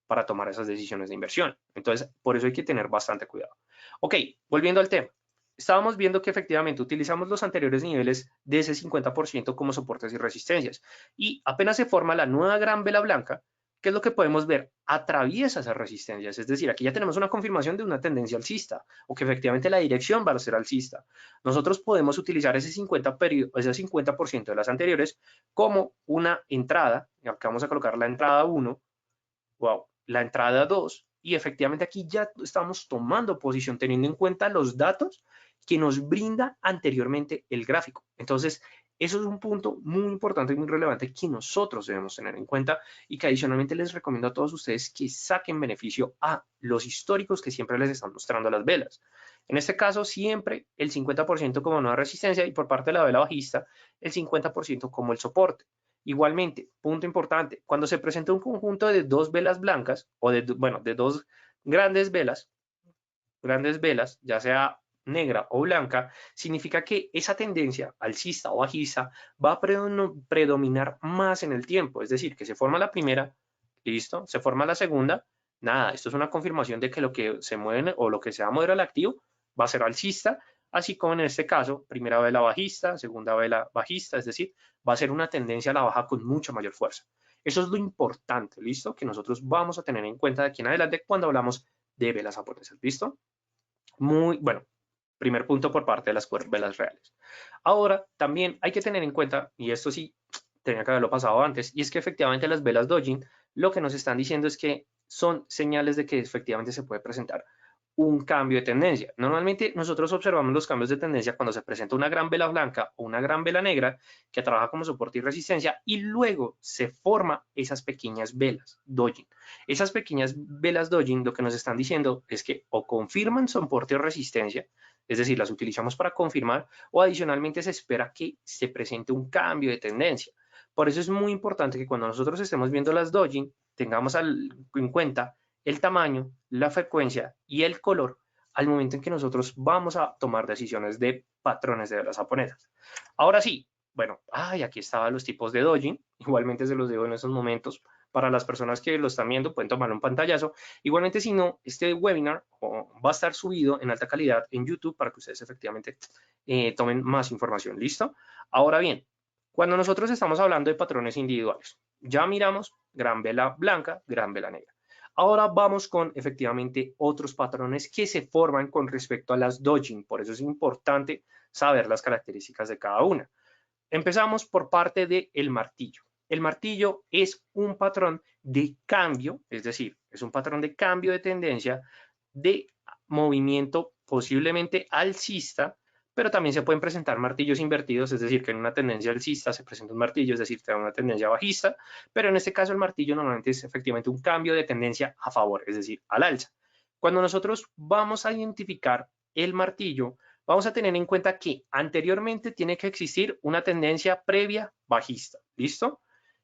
para tomar esas decisiones de inversión. Entonces, por eso hay que tener bastante cuidado. Ok, volviendo al tema. Estábamos viendo que efectivamente utilizamos los anteriores niveles de ese 50% como soportes y resistencias. Y apenas se forma la nueva gran vela blanca, ¿qué es lo que podemos ver? Atraviesa esas resistencias. Es decir, aquí ya tenemos una confirmación de una tendencia alcista, o que efectivamente la dirección va a ser alcista. Nosotros podemos utilizar ese 50% de las anteriores como una entrada. Acá vamos a colocar la entrada 1, wow, la entrada 2, y efectivamente aquí ya estamos tomando posición teniendo en cuenta los datos que nos brinda anteriormente el gráfico. Entonces, Eso es un punto muy importante y muy relevante que nosotros debemos tener en cuenta y que adicionalmente les recomiendo a todos ustedes que saquen beneficio a los históricos que siempre les están mostrando las velas. En este caso, siempre el 50% como nueva resistencia y por parte de la vela bajista, el 50% como el soporte. Igualmente, punto importante, cuando se presenta un conjunto de dos velas blancas o de dos grandes velas, ya sea negra o blanca, significa que esa tendencia alcista o bajista va a predominar más en el tiempo, es decir, que se forma la primera, listo, se forma la segunda, nada, esto es una confirmación de que lo que se mueve o lo que se va a mover al activo va a ser alcista, así como en este caso, primera vela bajista, segunda vela bajista, es decir, va a ser una tendencia a la baja con mucha mayor fuerza. Eso es lo importante, ¿listo? Que nosotros vamos a tener en cuenta de aquí en adelante cuando hablamos de velas japonesas, ¿listo? Muy bueno, primer punto por parte de las velas reales. Ahora, también hay que tener en cuenta, y esto sí tenía que haberlo pasado antes, y es que efectivamente las velas Dojin lo que nos están diciendo es que son señales de que efectivamente se puede presentar un cambio de tendencia. Normalmente nosotros observamos los cambios de tendencia cuando se presenta una gran vela blanca o una gran vela negra que trabaja como soporte y resistencia y luego se forma esas pequeñas velas Dojin. Esas pequeñas velas Dojin lo que nos están diciendo es que o confirman soporte o resistencia, es decir, las utilizamos para confirmar o adicionalmente se espera que se presente un cambio de tendencia. Por eso es muy importante que cuando nosotros estemos viendo las Dojin tengamos en cuenta el tamaño, la frecuencia y el color al momento en que nosotros vamos a tomar decisiones de patrones de velas japonesas. Ahora sí, bueno, aquí estaban los tipos de Dojin, igualmente se los digo en estos momentos, para las personas que lo están viendo pueden tomar un pantallazo. Igualmente, si no, este webinar va a estar subido en alta calidad en YouTube para que ustedes efectivamente tomen más información. ¿Listo? Ahora bien, cuando nosotros estamos hablando de patrones individuales, ya miramos gran vela blanca, gran vela negra. Ahora vamos con efectivamente otros patrones que se forman con respecto a las Dojin. Por eso es importante saber las características de cada una. Empezamos por parte del martillo. El martillo es un patrón de cambio, es decir, es un patrón de cambio de tendencia de movimiento posiblemente alcista, pero también se pueden presentar martillos invertidos, es decir, que en una tendencia alcista se presenta un martillo, es decir, te da una tendencia bajista, pero en este caso el martillo normalmente es efectivamente un cambio de tendencia a favor, es decir, al alza. Cuando nosotros vamos a identificar el martillo, vamos a tener en cuenta que anteriormente tiene que existir una tendencia previa bajista. ¿Listo?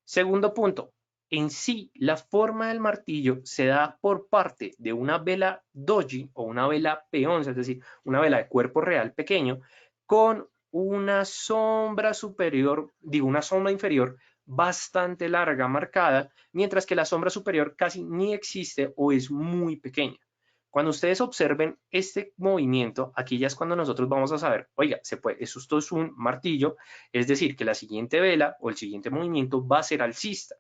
Segundo punto, en sí la forma del martillo se da por parte de una vela doji o una vela peón, es decir, una vela de cuerpo real pequeño, con una sombra superior, digo, una sombra inferior bastante larga, marcada, mientras que la sombra superior casi ni existe o es muy pequeña. Cuando ustedes observen este movimiento, aquí ya es cuando nosotros vamos a saber, oiga, esto es un martillo, es decir, que la siguiente vela o el siguiente movimiento va a ser alcista.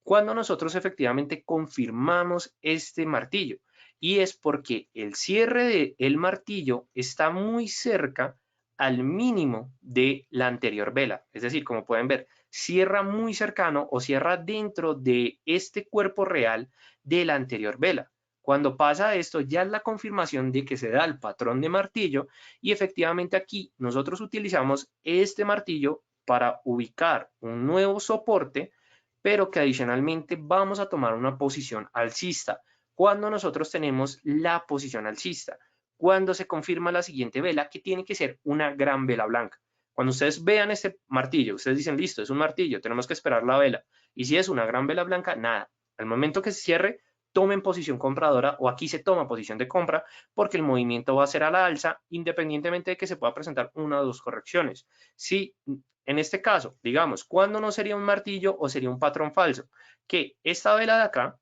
Cuando nosotros efectivamente confirmamos este martillo, y es porque el cierre del martillo está muy cerca al mínimo de la anterior vela. Es decir, como pueden ver, cierra muy cercano o cierra dentro de este cuerpo real de la anterior vela. Cuando pasa esto, ya es la confirmación de que se da el patrón de martillo y efectivamente aquí nosotros utilizamos este martillo para ubicar un nuevo soporte, pero que adicionalmente vamos a tomar una posición alcista. Cuando nosotros tenemos la posición alcista, cuando se confirma la siguiente vela, que tiene que ser una gran vela blanca. Cuando ustedes vean este martillo, ustedes dicen, listo, es un martillo, tenemos que esperar la vela. Y si es una gran vela blanca, nada. Al momento que se cierre, tomen posición compradora o aquí se toma posición de compra porque el movimiento va a ser a la alza independientemente de que se pueda presentar una o dos correcciones. Si en este caso, digamos, ¿cuándo no sería un martillo o sería un patrón falso? Que esta vela de acá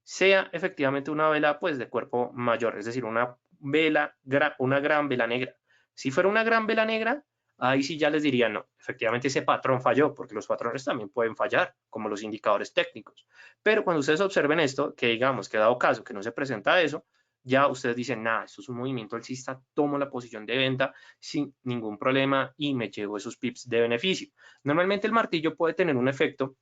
sea efectivamente una vela pues de cuerpo mayor, es decir, una gran vela negra. Si fuera una gran vela negra, ahí sí ya les diría no, efectivamente ese patrón falló, porque los patrones también pueden fallar, como los indicadores técnicos. Pero cuando ustedes observen esto, que digamos que dado caso que no se presenta eso, ya ustedes dicen, nada, esto es un movimiento alcista, tomo la posición de venta sin ningún problema y me llevo esos pips de beneficio. Normalmente el martillo puede tener un efecto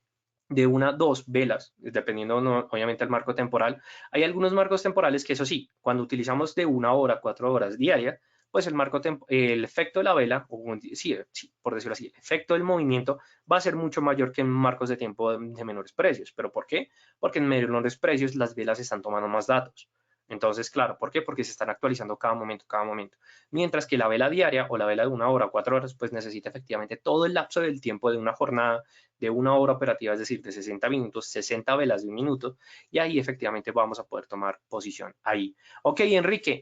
de una, dos velas, dependiendo no, obviamente del marco temporal. Hay algunos marcos temporales que eso sí, cuando utilizamos de 1 hora, 4 horas diarias, pues el efecto de la vela, o sí, sí, por decirlo así, el efecto del movimiento va a ser mucho mayor que en marcos de tiempo de menores precios. ¿Pero por qué? Porque en menores precios las velas están tomando más datos. Entonces, claro, ¿por qué? Porque se están actualizando cada momento, cada momento. Mientras que la vela diaria o la vela de 1 hora o 4 horas, pues necesita efectivamente todo el lapso del tiempo de una jornada de 1 hora operativa, es decir, de 60 minutos, 60 velas de 1 minuto, y ahí efectivamente vamos a poder tomar posición ahí. Ok, Enrique,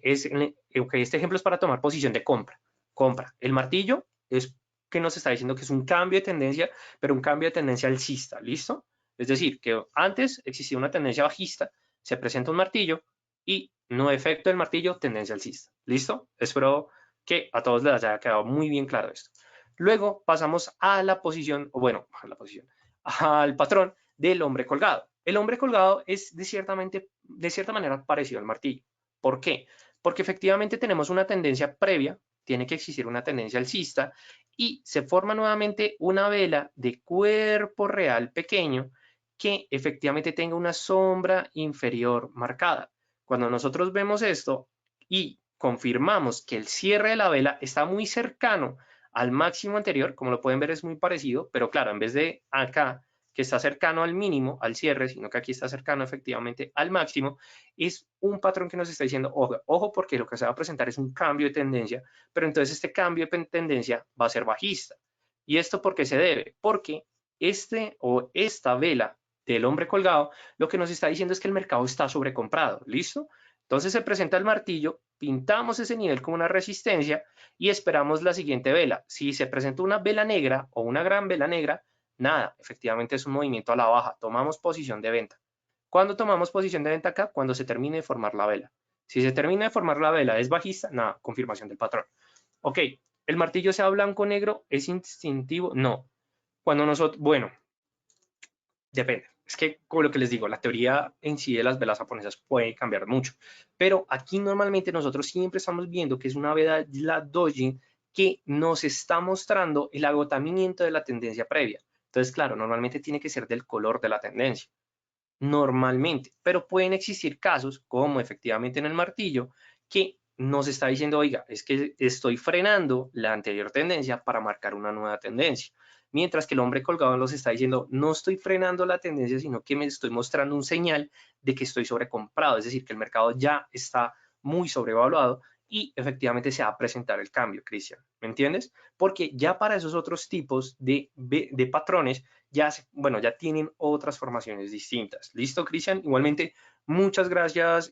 okay, este ejemplo es para tomar posición de compra. Compra. El martillo es que nos está diciendo que es un cambio de tendencia, pero un cambio de tendencia alcista, ¿listo? Es decir, que antes existía una tendencia bajista, se presenta un martillo, y no efecto del martillo, tendencia alcista. ¿Listo? Espero que a todos les haya quedado muy bien claro esto. Luego pasamos a la posición, o bueno, a la posición, al patrón del hombre colgado. El hombre colgado es de cierta manera parecido al martillo. ¿Por qué? Porque efectivamente tenemos una tendencia previa, tiene que existir una tendencia alcista y se forma nuevamente una vela de cuerpo real pequeño que efectivamente tenga una sombra inferior marcada. Cuando nosotros vemos esto y confirmamos que el cierre de la vela está muy cercano al máximo anterior, como lo pueden ver es muy parecido, pero claro, en vez de acá que está cercano al mínimo, al cierre, sino que aquí está cercano efectivamente al máximo, es un patrón que nos está diciendo, ojo, ojo, porque lo que se va a presentar es un cambio de tendencia, pero entonces este cambio de tendencia va a ser bajista. ¿Y esto por qué se debe? Porque esta vela del hombre colgado, lo que nos está diciendo es que el mercado está sobrecomprado, ¿listo? Entonces se presenta el martillo, pintamos ese nivel como una resistencia y esperamos la siguiente vela. Si se presenta una vela negra o una gran vela negra, nada, efectivamente es un movimiento a la baja, tomamos posición de venta. ¿Cuándo tomamos posición de venta acá? Cuando se termine de formar la vela. Si se termina de formar la vela, es bajista, nada, confirmación del patrón. Ok, ¿el martillo sea blanco o negro? ¿Es instintivo? No. Cuando nosotros, bueno, depende. Es que, como lo que les digo, la teoría en sí de las velas japonesas puede cambiar mucho. Pero aquí normalmente nosotros siempre estamos viendo que es una vela doji que nos está mostrando el agotamiento de la tendencia previa. Entonces, claro, normalmente tiene que ser del color de la tendencia. Normalmente. Pero pueden existir casos, como efectivamente en el martillo, que nos está diciendo, oiga, es que estoy frenando la anterior tendencia para marcar una nueva tendencia. Mientras que el hombre colgado nos está diciendo, no estoy frenando la tendencia, sino que me estoy mostrando un señal de que estoy sobrecomprado, es decir, que el mercado ya está muy sobrevaluado y efectivamente se va a presentar el cambio, Cristian. ¿Me entiendes? Porque ya para esos otros tipos de patrones, bueno, ya tienen otras formaciones distintas. ¿Listo, Cristian? Igualmente, muchas gracias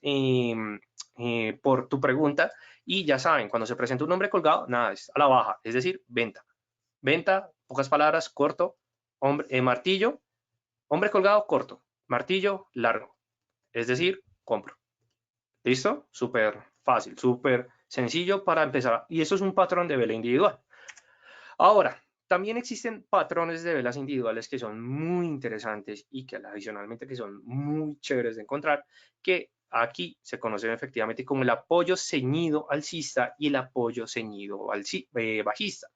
por tu pregunta. Y ya saben, cuando se presenta un nombre colgado, nada, es a la baja, es decir, venta. Venta, pocas palabras, corto, martillo, hombre colgado, corto, martillo, largo, es decir, compro. ¿Listo? Súper fácil, súper sencillo para empezar. Y eso es un patrón de vela individual. Ahora, también existen patrones de velas individuales que son muy interesantes y que adicionalmente que son muy chéveres de encontrar, que aquí se conocen efectivamente como el apoyo ceñido alcista y el apoyo ceñido bajista.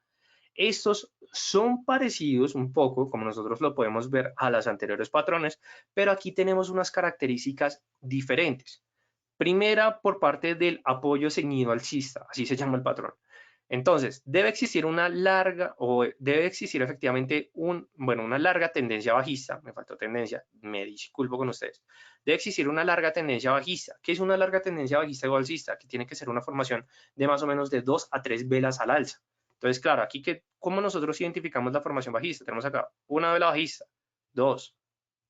Estos son parecidos un poco, como nosotros lo podemos ver, a las anteriores patrones, pero aquí tenemos unas características diferentes. Primera, por parte del apoyo ceñido alcista, así se llama el patrón. Entonces, debe existir una larga, o debe existir efectivamente una larga tendencia bajista, me faltó tendencia, me disculpo con ustedes, debe existir una larga tendencia bajista. ¿Qué es una larga tendencia bajista o alcista? Que tiene que ser una formación de más o menos de 2 a 3 velas al alza. Entonces, claro, aquí ¿cómo nosotros identificamos la formación bajista? Tenemos acá una vela bajista, 2,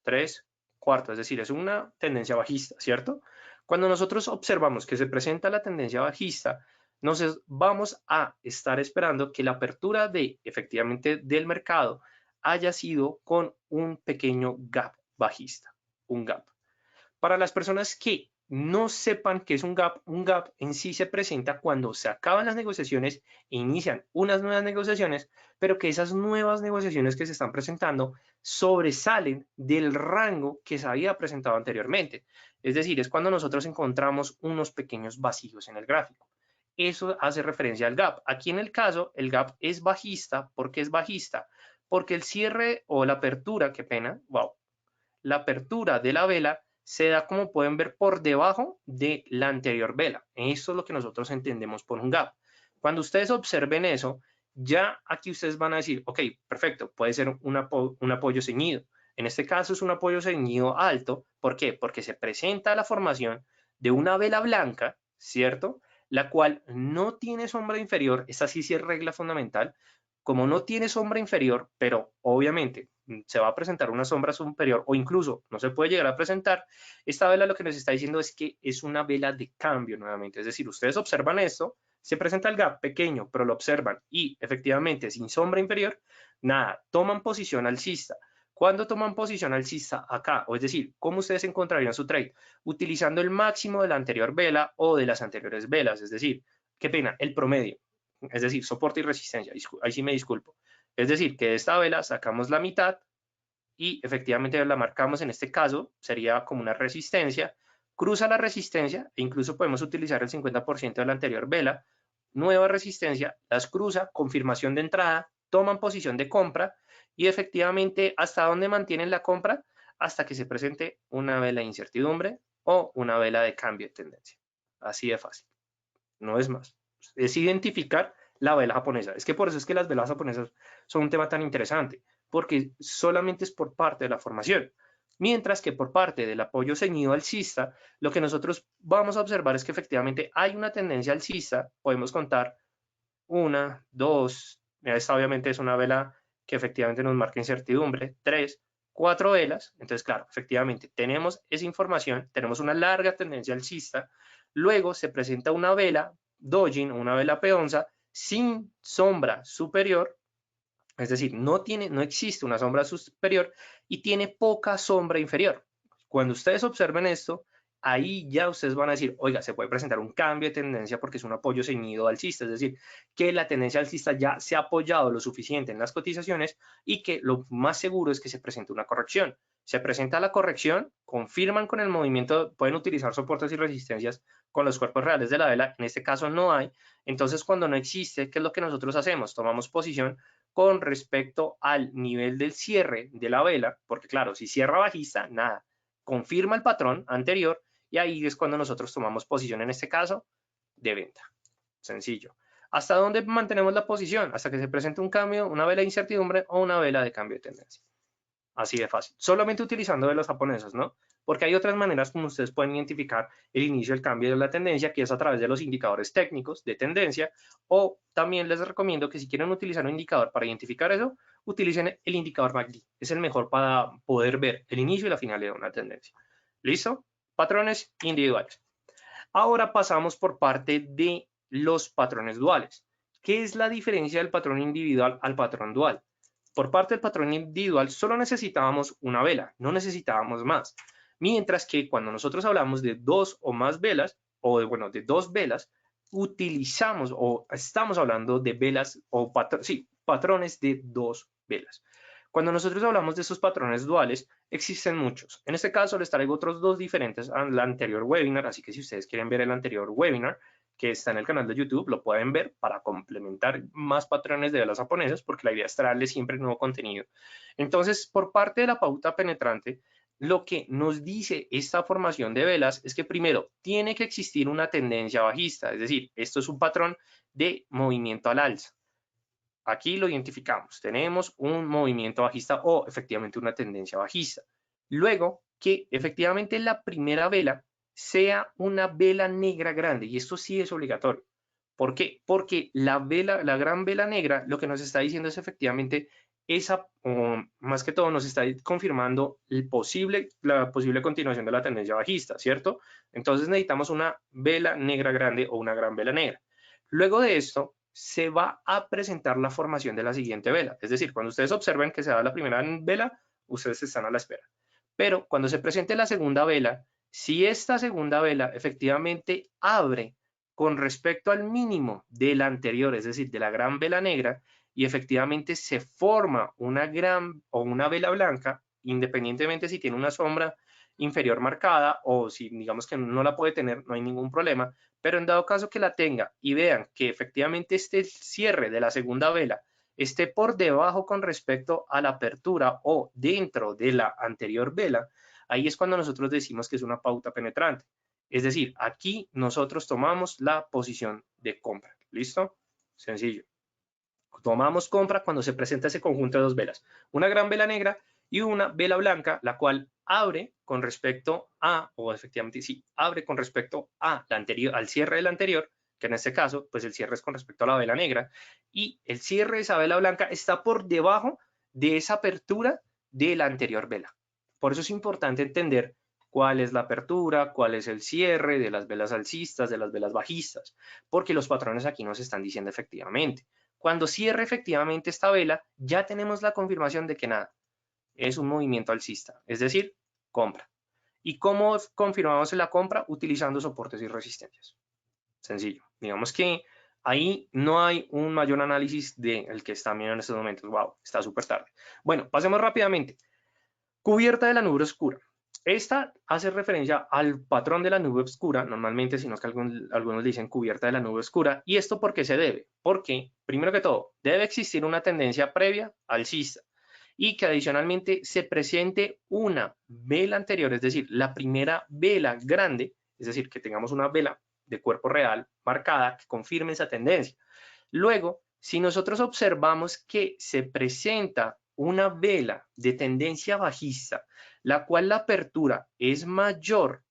3, cuarto, es decir, es una tendencia bajista, ¿cierto? Cuando nosotros observamos que se presenta la tendencia bajista, nos vamos a estar esperando que la apertura efectivamente del mercado haya sido con un pequeño gap bajista, un gap. Para las personas que no sepan qué es un gap en sí se presenta cuando se acaban las negociaciones e inician unas nuevas negociaciones, pero que esas nuevas negociaciones que se están presentando sobresalen del rango que se había presentado anteriormente. Es decir, es cuando nosotros encontramos unos pequeños vacíos en el gráfico. Eso hace referencia al gap. Aquí en el caso, el gap es bajista. ¿Por qué es bajista? Porque el cierre o la apertura, qué pena, wow, la apertura de la vela se da, como pueden ver, por debajo de la anterior vela. Esto es lo que nosotros entendemos por un gap.
Cuando ustedes observen eso, ya aquí ustedes van a decir, ok, perfecto, puede ser un apoyo ceñido. En este caso es un apoyo ceñido alto. ¿Por qué? Porque se presenta la formación de una vela blanca, ¿cierto? La cual no tiene sombra inferior. Esta sí es regla fundamental. Como no tiene sombra inferior, pero obviamente se va a presentar una sombra superior o incluso no se puede llegar a presentar, esta vela lo que nos está diciendo es que es una vela de cambio nuevamente. Es decir, ustedes observan esto, se presenta el gap pequeño, pero lo observan y efectivamente sin sombra inferior, nada, toman posición alcista. ¿Cuándo toman posición alcista? Acá, o es decir, ¿cómo ustedes encontrarían su trade? Utilizando el máximo de la anterior vela o de las anteriores velas, es decir, qué pena, el promedio, es decir, soporte y resistencia, ahí sí me disculpo. Es decir, que de esta vela sacamos la mitad y efectivamente la marcamos, en este caso sería como una resistencia, cruza la resistencia e incluso podemos utilizar el 50% de la anterior vela, nueva resistencia, las cruza, confirmación de entrada, toman posición de compra y efectivamente hasta dónde mantienen la compra, hasta que se presente una vela de incertidumbre o una vela de cambio de tendencia. Así de fácil, no es más. Es identificar la vela japonesa. Es que por eso es que las velas japonesas son un tema tan interesante, porque solamente es por parte de la formación. Mientras que por parte del apoyo ceñido alcista, lo que nosotros vamos a observar es que efectivamente hay una tendencia alcista. Podemos contar una, dos, esta obviamente es una vela que efectivamente nos marca incertidumbre, tres, cuatro velas. Entonces, claro, efectivamente tenemos esa información, tenemos una larga tendencia alcista. Luego se presenta una vela Dojin, una vela peonza, sin sombra superior, es decir, no existe una sombra superior y tiene poca sombra inferior. Cuando ustedes observen esto, ahí ya ustedes van a decir, oiga, se puede presentar un cambio de tendencia porque es un apoyo ceñido alcista, es decir, que la tendencia alcista ya se ha apoyado lo suficiente en las cotizaciones y que lo más seguro es que se presente una corrección. Se presenta la corrección, confirman con el movimiento, pueden utilizar soportes y resistencias con los cuerpos reales de la vela, en este caso no hay. Entonces, cuando no existe, ¿qué es lo que nosotros hacemos? Tomamos posición con respecto al nivel del cierre de la vela, porque claro, si cierra bajista, nada, confirma el patrón anterior y ahí es cuando nosotros tomamos posición, en este caso, de venta. Sencillo. ¿Hasta dónde mantenemos la posición? Hasta que se presente un cambio, una vela de incertidumbre o una vela de cambio de tendencia. Así de fácil. Solamente utilizando velas japonesas, ¿no? Porque hay otras maneras como ustedes pueden identificar el inicio del cambio de la tendencia, que es a través de los indicadores técnicos de tendencia, o también les recomiendo que si quieren utilizar un indicador para identificar eso, utilicen el indicador MACD. Es el mejor para poder ver el inicio y la finalidad de una tendencia. ¿Listo? Patrones individuales. Ahora pasamos por parte de los patrones duales. ¿Qué es la diferencia del patrón individual al patrón dual? Por parte del patrón individual solo necesitábamos una vela, no necesitábamos más. Mientras que cuando nosotros hablamos de dos o más velas, o de dos velas, utilizamos o estamos hablando de velas o patrones de dos velas. Cuando nosotros hablamos de esos patrones duales, existen muchos. En este caso les traigo otros dos diferentes al anterior webinar, así que si ustedes quieren ver el anterior webinar, que está en el canal de YouTube, lo pueden ver para complementar más patrones de velas japonesas, porque la idea es traerles siempre nuevo contenido. Entonces, por parte de la pauta penetrante, lo que nos dice esta formación de velas es que primero tiene que existir una tendencia bajista, es decir, esto es un patrón de movimiento al alza. Aquí lo identificamos, tenemos un movimiento bajista o efectivamente una tendencia bajista. Luego, que efectivamente la primera vela sea una vela negra grande, y esto sí es obligatorio. ¿Por qué? Porque la gran vela negra, lo que nos está diciendo es efectivamente esa, o más que todo, nos está confirmando la posible continuación de la tendencia bajista, ¿cierto? Entonces necesitamos una vela negra grande o una gran vela negra. Luego de esto, se va a presentar la formación de la siguiente vela. Es decir, cuando ustedes observen que se da la primera vela, ustedes están a la espera. Pero cuando se presente la segunda vela, si esta segunda vela efectivamente abre con respecto al mínimo de la anterior, es decir, de la gran vela negra, y efectivamente se forma una gran o una vela blanca, independientemente si tiene una sombra inferior marcada o si digamos que no la puede tener, no hay ningún problema, pero en dado caso que la tenga y vean que efectivamente este cierre de la segunda vela esté por debajo con respecto a la apertura o dentro de la anterior vela, ahí es cuando nosotros decimos que es una pauta penetrante. Es decir, aquí nosotros tomamos la posición de compra. ¿Listo? Sencillo. Tomamos compra cuando se presenta ese conjunto de dos velas, una gran vela negra y una vela blanca, la cual abre con respecto a, o efectivamente sí, abre con respecto a la anterior, al cierre del anterior, que en este caso, pues el cierre es con respecto a la vela negra, y el cierre de esa vela blanca está por debajo de esa apertura de la anterior vela. Por eso es importante entender cuál es la apertura, cuál es el cierre de las velas alcistas, de las velas bajistas, porque los patrones aquí nos están diciendo efectivamente. Cuando cierre efectivamente esta vela, ya tenemos la confirmación de que nada, es un movimiento alcista, es decir, compra. ¿Y cómo confirmamos la compra? Utilizando soportes y resistencias. Sencillo. Digamos que ahí no hay un mayor análisis del que está viendo en estos momentos. Wow, está súper tarde. Bueno, pasemos rápidamente. Cubierta de la nube oscura. Esta hace referencia al patrón de la nube oscura, normalmente, sino que algunos dicen cubierta de la nube oscura. ¿Y esto por qué se debe? Porque, primero que todo, debe existir una tendencia previa alcista y que adicionalmente se presente una vela anterior, es decir, la primera vela grande, es decir, que tengamos una vela de cuerpo real marcada que confirme esa tendencia. Luego, si nosotros observamos que se presenta una vela de tendencia bajista, la cual la apertura es mayor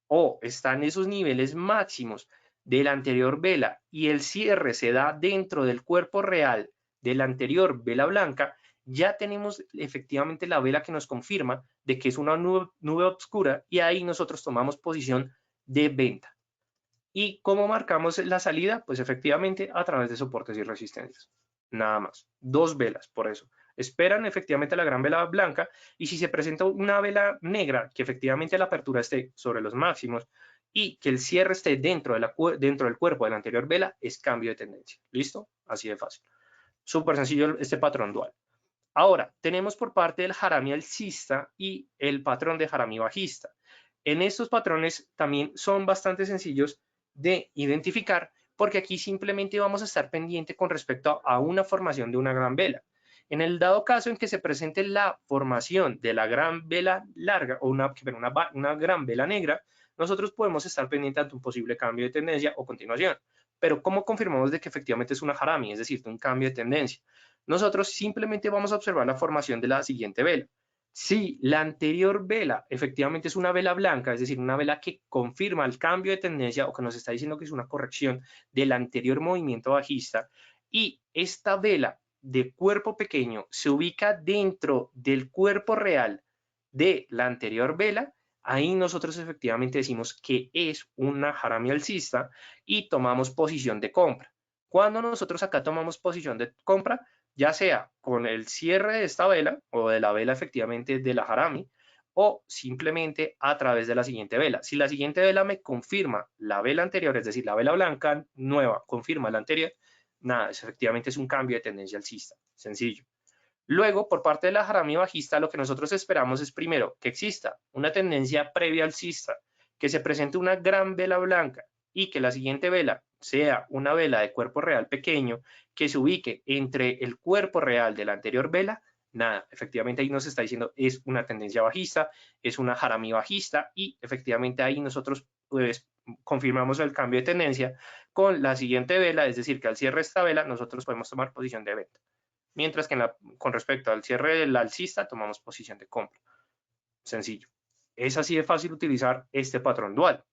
o está en esos niveles máximos de la anterior vela y el cierre se da dentro del cuerpo real de la anterior vela blanca, ya tenemos efectivamente la vela que nos confirma de que es una nube oscura y ahí nosotros tomamos posición de venta. ¿Y cómo marcamos la salida? Pues efectivamente a través de soportes y resistencias. Nada más. Dos velas, por eso. Esperan efectivamente la gran vela blanca y si se presenta una vela negra, que efectivamente la apertura esté sobre los máximos y que el cierre esté dentro del cuerpo de la anterior vela, es cambio de tendencia. ¿Listo? Así de fácil. Súper sencillo este patrón dual. Ahora, tenemos por parte del Harami alcista y el patrón de Harami bajista. En estos patrones también son bastante sencillos de identificar porque aquí simplemente vamos a estar pendiente con respecto a una formación de una gran vela. En el dado caso en que se presente la formación de la gran vela larga o una gran vela negra, nosotros podemos estar pendientes ante un posible cambio de tendencia o continuación. Pero ¿cómo confirmamos de que efectivamente es una Harami, es decir, un cambio de tendencia? Nosotros simplemente vamos a observar la formación de la siguiente vela. Si la anterior vela efectivamente es una vela blanca, es decir, una vela que confirma el cambio de tendencia o que nos está diciendo que es una corrección del anterior movimiento bajista, y esta vela de cuerpo pequeño se ubica dentro del cuerpo real de la anterior vela, ahí nosotros efectivamente decimos que es una Harami alcista y tomamos posición de compra. Cuando nosotros acá tomamos posición de compra, ya sea con el cierre de esta vela o de la vela efectivamente de la Harami o simplemente a través de la siguiente vela. Si la siguiente vela me confirma la vela anterior, es decir, la vela blanca nueva confirma la anterior, nada, efectivamente es un cambio de tendencia alcista, sencillo. Luego, por parte de la Harami bajista, lo que nosotros esperamos es primero que exista una tendencia previa alcista, que se presente una gran vela blanca y que la siguiente vela sea una vela de cuerpo real pequeño que se ubique entre el cuerpo real de la anterior vela. Nada, efectivamente ahí nos está diciendo es una tendencia bajista, es una Harami bajista y efectivamente ahí nosotros pues confirmamos el cambio de tendencia con la siguiente vela, es decir, que al cierre de esta vela nosotros podemos tomar posición de venta. Mientras que con respecto al cierre del alcista tomamos posición de compra. Sencillo. Es así de fácil utilizar este patrón dual.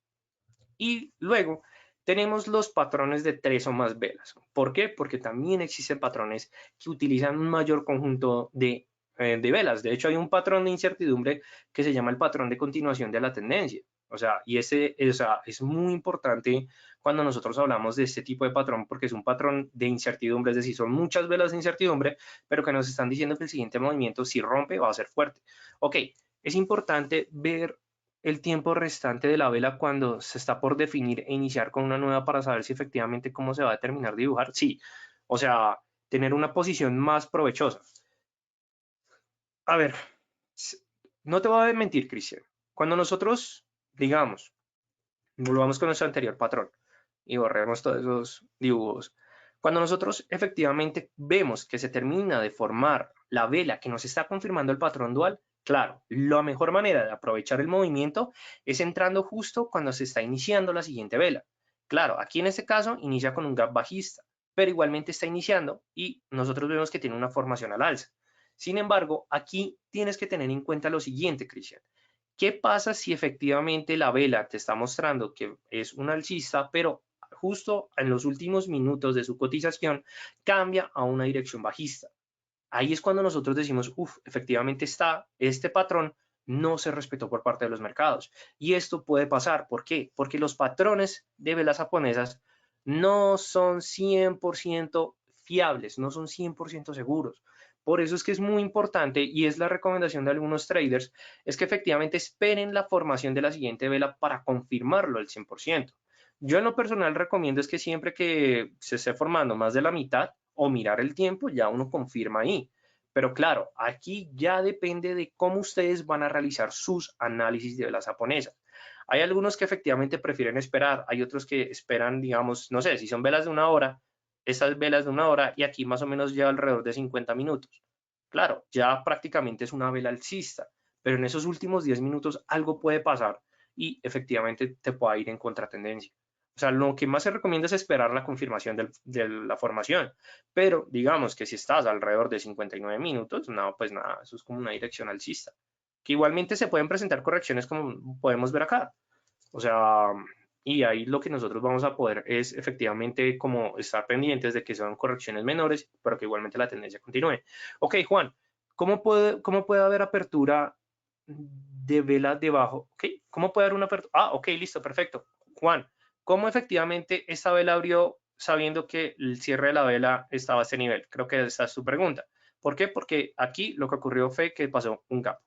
Y luego tenemos los patrones de 3 o más velas. ¿Por qué? Porque también existen patrones que utilizan un mayor conjunto de velas. De hecho, hay un patrón de incertidumbre que se llama el patrón de continuación de la tendencia. O sea, y ese es muy importante cuando nosotros hablamos de este tipo de patrón, porque es un patrón de incertidumbre, es decir, son muchas velas de incertidumbre, pero que nos están diciendo que el siguiente movimiento, si rompe, va a ser fuerte. Ok, es importante ver el tiempo restante de la vela cuando se está por definir e iniciar con una nueva para saber si efectivamente cómo se va a terminar de dibujar. Sí, o sea, tener una posición más provechosa. A ver, no te voy a mentir, Cristian. Cuando nosotros, digamos, volvamos con nuestro anterior patrón y borremos todos esos dibujos. Cuando nosotros efectivamente vemos que se termina de formar la vela que nos está confirmando el patrón dual, claro, la mejor manera de aprovechar el movimiento es entrando justo cuando se está iniciando la siguiente vela. Claro, aquí en este caso inicia con un gap bajista. pero igualmente está iniciando y nosotros vemos que tiene una formación al alza. Sin embargo, aquí tienes que tener en cuenta lo siguiente, Cristian. ¿Qué pasa si efectivamente la vela te está mostrando que es un alcista, pero justo en los últimos minutos de su cotización cambia a una dirección bajista? Ahí es cuando nosotros decimos, uff, efectivamente este patrón no se respetó por parte de los mercados. Y esto puede pasar, ¿por qué? Porque los patrones de velas japonesas no son 100% fiables, no son 100% seguros. Por eso es que es muy importante y es la recomendación de algunos traders, es que efectivamente esperen la formación de la siguiente vela para confirmarlo al 100%. Yo en lo personal recomiendo es que siempre que se esté formando más de la mitad o mirar el tiempo, ya uno confirma ahí. Pero claro, aquí ya depende de cómo ustedes van a realizar sus análisis de velas japonesas. Hay algunos que efectivamente prefieren esperar, hay otros que esperan, digamos, no sé, si son velas de una hora, estas velas de una hora y aquí más o menos lleva alrededor de 50 minutos. Claro, ya prácticamente es una vela alcista, pero en esos últimos 10 minutos algo puede pasar y efectivamente te pueda ir en contratendencia. O sea, lo que más se recomienda es esperar la confirmación de la formación. Pero digamos que si estás alrededor de 59 minutos, no, pues nada, eso es como una dirección alcista. Que igualmente se pueden presentar correcciones como podemos ver acá. O sea, y ahí lo que nosotros vamos a poder es efectivamente como estar pendientes de que son correcciones menores, pero que igualmente la tendencia continúe. Ok, Juan, ¿cómo puede haber apertura de velas debajo? Ok, ¿cómo puede haber una apertura? Ah, ok, listo, perfecto. Juan, ¿cómo efectivamente esta vela abrió sabiendo que el cierre de la vela estaba a este nivel? Creo que esa es su pregunta. ¿Por qué? Porque aquí lo que ocurrió fue que pasó un gap.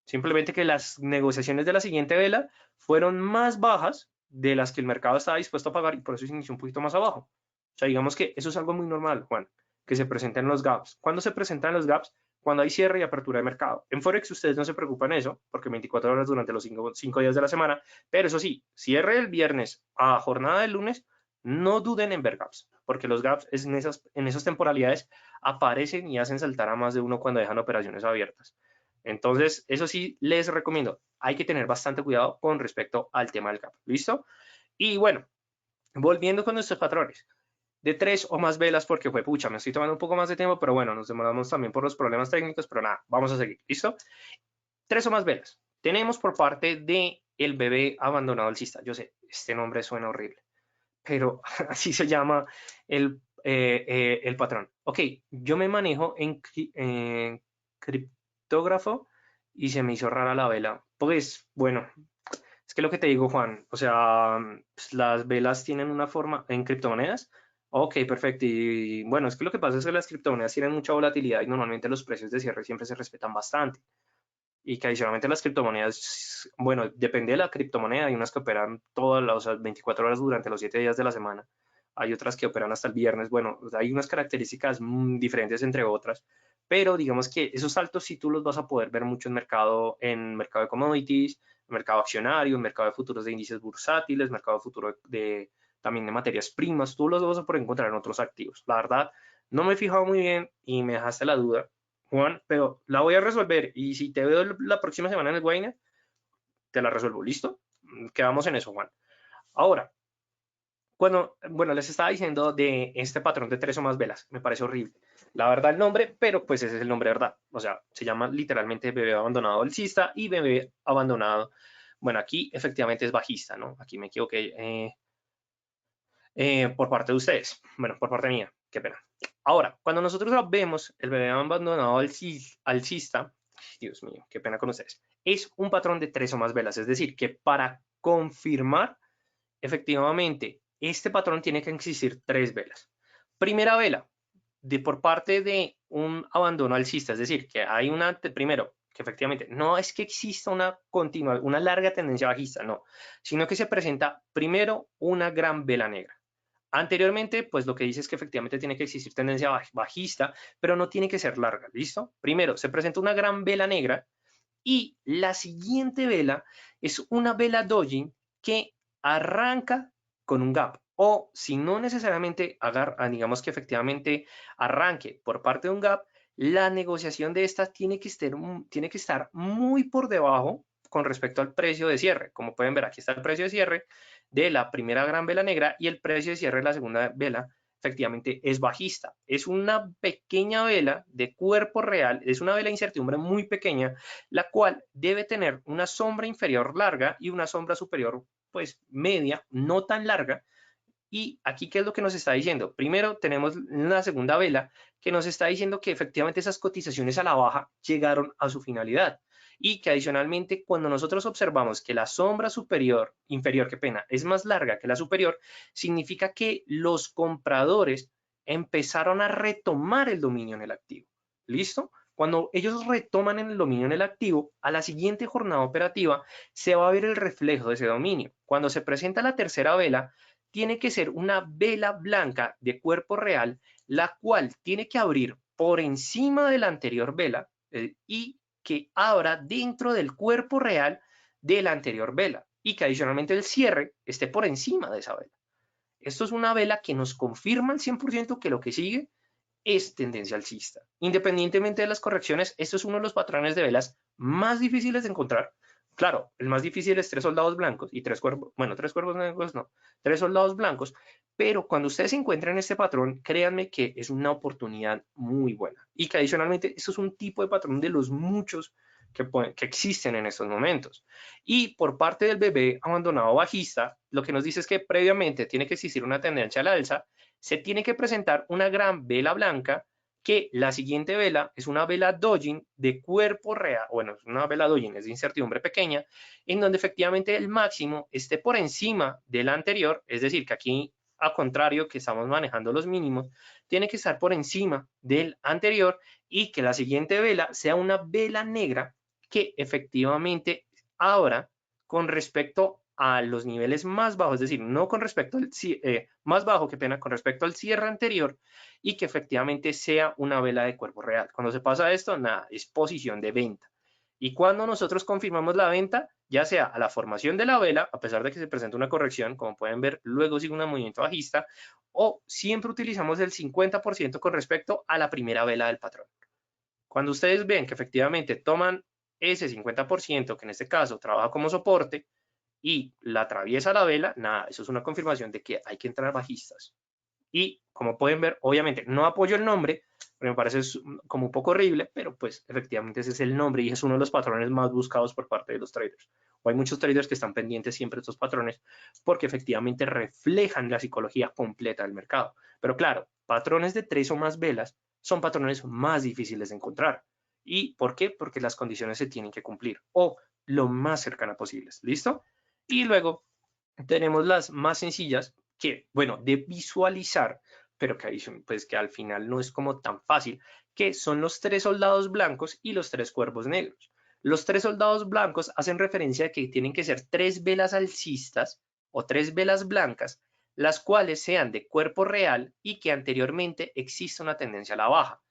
Simplemente que las negociaciones de la siguiente vela fueron más bajas de las que el mercado estaba dispuesto a pagar y por eso se inició un poquito más abajo. O sea, digamos que eso es algo muy normal, Juan, que se presenten los gaps. ¿Cuándo se presentan los gaps? Cuando hay cierre y apertura de mercado. En Forex ustedes no se preocupan de eso, porque 24 horas durante los 5 días de la semana, pero eso sí, cierre el viernes a jornada del lunes, no duden en ver gaps, porque los gaps en esas temporalidades aparecen y hacen saltar a más de uno cuando dejan operaciones abiertas. Entonces, eso sí les recomiendo. Hay que tener bastante cuidado con respecto al tema del gap. ¿Listo? Y bueno, volviendo con nuestros patrones. De 3 o más velas, porque fue pucha, me estoy tomando un poco más de tiempo, pero bueno, nos demoramos también por los problemas técnicos, pero nada, vamos a seguir. ¿Listo? 3 o más velas. Tenemos por parte de el bebé abandonado alcista. Yo sé, este nombre suena horrible, pero así se llama el patrón. Ok, yo me manejo en criptógrafo y se me hizo rara la vela. Pues bueno, es que lo que te digo, Juan, o sea, pues, las velas tienen una forma en criptomonedas. Ok, perfecto. Y bueno, es que lo que pasa es que las criptomonedas tienen mucha volatilidad y normalmente los precios de cierre siempre se respetan bastante. Y que adicionalmente las criptomonedas, bueno, depende de la criptomoneda, hay unas que operan todas las, o sea, 24 horas durante los 7 días de la semana, hay otras que operan hasta el viernes, bueno, hay unas características diferentes entre otras, pero digamos que esos saltos sí tú los vas a poder ver mucho en mercado de commodities, mercado accionario, mercado de futuros de índices bursátiles, mercado de futuro también de materias primas, tú los vas a poder encontrar en otros activos. La verdad, no me he fijado muy bien y me dejaste la duda, Juan, pero la voy a resolver y si te veo la próxima semana en el Wayne, te la resuelvo. ¿Listo? Quedamos en eso, Juan. Ahora, bueno, les estaba diciendo de este patrón de 3 o más velas. Me parece horrible. La verdad el nombre, pero pues ese es el nombre de verdad. O sea, se llama literalmente bebé abandonado alcista y bebé abandonado. Bueno, aquí efectivamente es bajista, ¿no? Aquí me equivoqué por parte de ustedes. Bueno, por parte mía. Qué pena. Ahora, cuando nosotros vemos el bebé abandonado alcista, Dios mío, qué pena con ustedes, es un patrón de 3 o más velas. Es decir, que para confirmar efectivamente este patrón tiene que existir 3 velas. Primera vela, por parte de un abandono alcista, es decir, que hay primero, que efectivamente no es que exista una larga tendencia bajista, no, sino que se presenta primero una gran vela negra. Anteriormente, pues lo que dice es que efectivamente tiene que existir tendencia bajista, pero no tiene que ser larga, ¿listo? Primero, se presenta una gran vela negra y la siguiente vela es una vela doji que arranca con un gap. O si no necesariamente digamos que efectivamente arranque por parte de un gap, la negociación de esta tiene que estar muy por debajo con respecto al precio de cierre. Como pueden ver, aquí está el precio de cierre de la primera gran vela negra y el precio de cierre de la segunda vela efectivamente es bajista. Es una pequeña vela de cuerpo real, es una vela de incertidumbre muy pequeña, la cual debe tener una sombra inferior larga y una sombra superior pues media, no tan larga. Y aquí, ¿qué es lo que nos está diciendo? Primero, tenemos la segunda vela que nos está diciendo que efectivamente esas cotizaciones a la baja llegaron a su finalidad y que adicionalmente cuando nosotros observamos que la sombra inferior, qué pena, es más larga que la superior, significa que los compradores empezaron a retomar el dominio en el activo. ¿Listo? Cuando ellos retoman el dominio en el activo, a la siguiente jornada operativa se va a ver el reflejo de ese dominio. Cuando se presenta la tercera vela, tiene que ser una vela blanca de cuerpo real, la cual tiene que abrir por encima de la anterior vela y que abra dentro del cuerpo real de la anterior vela y que adicionalmente el cierre esté por encima de esa vela. Esto es una vela que nos confirma al 100% que lo que sigue es tendencia alcista. Independientemente de las correcciones, esto es uno de los patrones de velas más difíciles de encontrar. Claro, el más difícil es 3 soldados blancos y 3 cuervos, bueno, 3 cuervos negros no, 3 soldados blancos, pero cuando ustedes encuentren este patrón, créanme que es una oportunidad muy buena y que adicionalmente esto es un tipo de patrón de los muchos que existen en estos momentos. Y por parte del bebé abandonado bajista, lo que nos dice es que previamente tiene que existir una tendencia a la alza, se tiene que presentar una gran vela blanca, que la siguiente vela es una vela Dojin de cuerpo real, bueno, es una vela Dojin, es de incertidumbre pequeña, en donde efectivamente el máximo esté por encima del anterior, es decir, que aquí, a contrario que estamos manejando los mínimos, tiene que estar por encima del anterior y que la siguiente vela sea una vela negra que efectivamente abra con respecto a los niveles más bajos, es decir, no con respecto al más bajo, que pena, con respecto al cierre anterior y que efectivamente sea una vela de cuerpo real. Cuando se pasa esto, nada, es posición de venta. Y cuando nosotros confirmamos la venta, ya sea a la formación de la vela, a pesar de que se presenta una corrección, como pueden ver, luego sigue un movimiento bajista, o siempre utilizamos el 50% con respecto a la primera vela del patrón. Cuando ustedes ven que efectivamente toman ese 50%, que en este caso trabaja como soporte, y la atraviesa la vela, nada, eso es una confirmación de que hay que entrar bajistas. Y como pueden ver, obviamente no apoyo el nombre, porque me parece como un poco horrible, pero pues efectivamente ese es el nombre y es uno de los patrones más buscados por parte de los traders. O hay muchos traders que están pendientes siempre de estos patrones porque efectivamente reflejan la psicología completa del mercado. Pero claro, patrones de 3 o más velas son patrones más difíciles de encontrar. ¿Y por qué? Porque las condiciones se tienen que cumplir o lo más cercana posibles. ¿Listo? Y luego tenemos las más sencillas que, bueno, de visualizar, pero que, pues, que al final no es como tan fácil, que son los 3 soldados blancos y los 3 cuervos negros. Los 3 soldados blancos hacen referencia a que tienen que ser 3 velas alcistas o 3 velas blancas, las cuales sean de cuerpo real y que anteriormente existe una tendencia a la baja.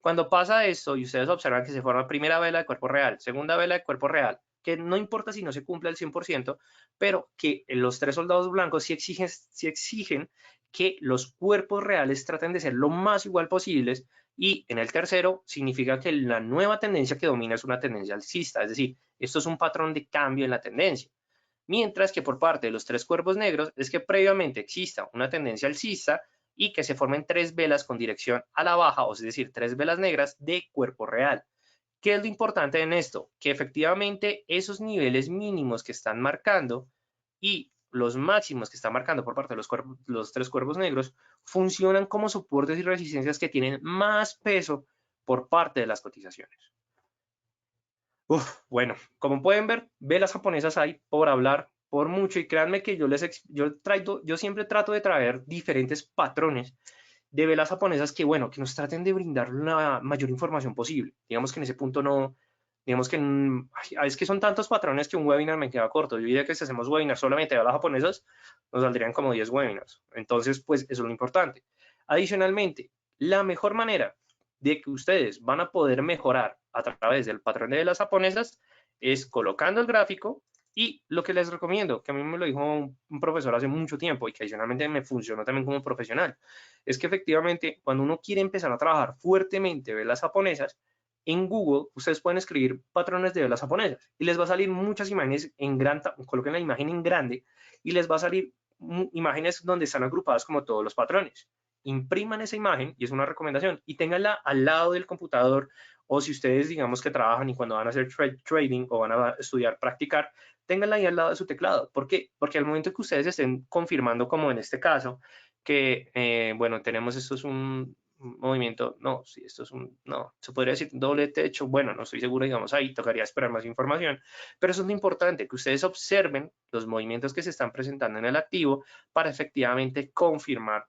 Cuando pasa esto y ustedes observan que se forma primera vela de cuerpo real, segunda vela de cuerpo real, que no importa si no se cumple al 100%, pero que los 3 soldados blancos sí exigen que los cuerpos reales traten de ser lo más igual posibles, y en el tercero significa que la nueva tendencia que domina es una tendencia alcista, es decir, esto es un patrón de cambio en la tendencia. Mientras que por parte de los 3 cuervos negros es que previamente exista una tendencia alcista y que se formen 3 velas con dirección a la baja, o es decir, 3 velas negras de cuerpo real. ¿Qué es lo importante en esto? Que efectivamente esos niveles mínimos que están marcando y los máximos que están marcando por parte de los 3 cuervos negros funcionan como soportes y resistencias que tienen más peso por parte de las cotizaciones. Bueno, como pueden ver, velas japonesas hay por hablar por mucho, y créanme que yo siempre trato de traer diferentes patrones de velas japonesas que, bueno, que nos traten de brindar la mayor información posible. Digamos que en ese punto no, digamos que es que son tantos patrones que un webinar me queda corto. Yo diría que si hacemos webinar solamente de velas japonesas, nos saldrían como 10 webinars. Entonces, pues eso es lo importante. Adicionalmente, la mejor manera de que ustedes van a poder mejorar a través del patrón de velas japonesas es colocando el gráfico. Y lo que les recomiendo, que a mí me lo dijo un profesor hace mucho tiempo y que adicionalmente me funcionó también como profesional, es que efectivamente cuando uno quiere empezar a trabajar fuertemente velas japonesas, en Google ustedes pueden escribir patrones de velas japonesas y les va a salir muchas imágenes en grande, coloquen la imagen en grande y les va a salir imágenes donde están agrupadas como todos los patrones. impriman esa imagen, y es una recomendación, y ténganla al lado del computador, o si ustedes, digamos, que trabajan y cuando van a hacer trading o van a estudiar, practicar, ténganla ahí al lado de su teclado. ¿Por qué? Porque al momento que ustedes estén confirmando, como en este caso, que, bueno, tenemos, esto es un movimiento, no, si esto es un, no, se podría decir doble techo, bueno, no estoy seguro, digamos, ahí tocaría esperar más información, pero eso es lo importante, que ustedes observen los movimientos que se están presentando en el activo para efectivamente confirmar,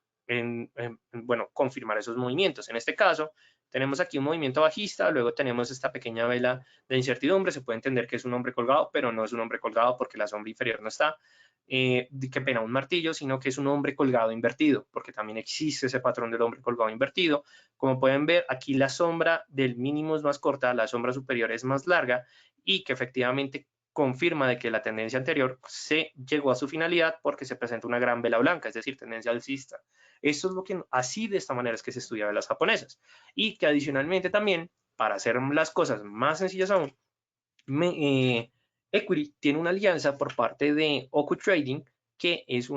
bueno, confirmar esos movimientos. En este caso, tenemos aquí un movimiento bajista, luego tenemos esta pequeña vela de incertidumbre, se puede entender que es un hombre colgado, pero no es un hombre colgado porque la sombra inferior no está, qué pena, un martillo, sino que es un hombre colgado invertido, porque también existe ese patrón del hombre colgado invertido. Como pueden ver, aquí la sombra del mínimo es más corta, la sombra superior es más larga, y que efectivamente confirma de que la tendencia anterior se llegó a su finalidad porque se presenta una gran vela blanca, es decir, tendencia alcista. Esto es lo que, así de esta manera es que se estudia velas japonesas. Y que adicionalmente también, para hacer las cosas más sencillas aún, Equity tiene una alianza por parte de Oku Trading, que es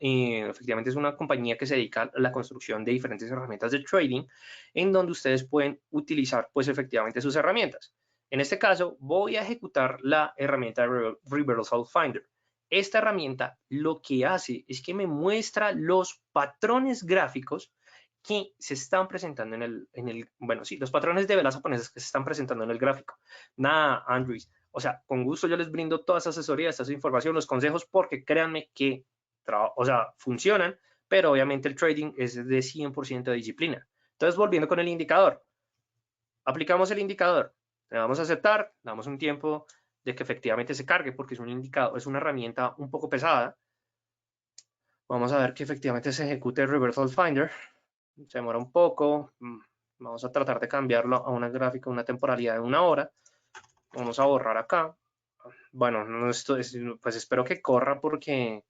efectivamente es una compañía que se dedica a la construcción de diferentes herramientas de trading, en donde ustedes pueden utilizar, pues, efectivamente sus herramientas. En este caso, voy a ejecutar la herramienta Reversal Finder. Esta herramienta lo que hace es que me muestra los patrones gráficos que se están presentando bueno, sí, los patrones de velas japonesas que se están presentando en el gráfico. Nada, Andrew, o sea, con gusto yo les brindo toda esa asesoría, esa información, los consejos, porque créanme que, o sea, funcionan, pero obviamente el trading es de 100% de disciplina. Entonces, volviendo con el indicador, aplicamos el indicador, le vamos a aceptar, damos un tiempo de que efectivamente se cargue, porque es un indicador, es una herramienta un poco pesada. Vamos a ver que efectivamente se ejecute el Reversal Finder. Se demora un poco. Vamos a tratar de cambiarlo a una gráfica, una temporalidad de 1 hora. Vamos a borrar acá. Bueno, no esto es, pues espero que corra porque,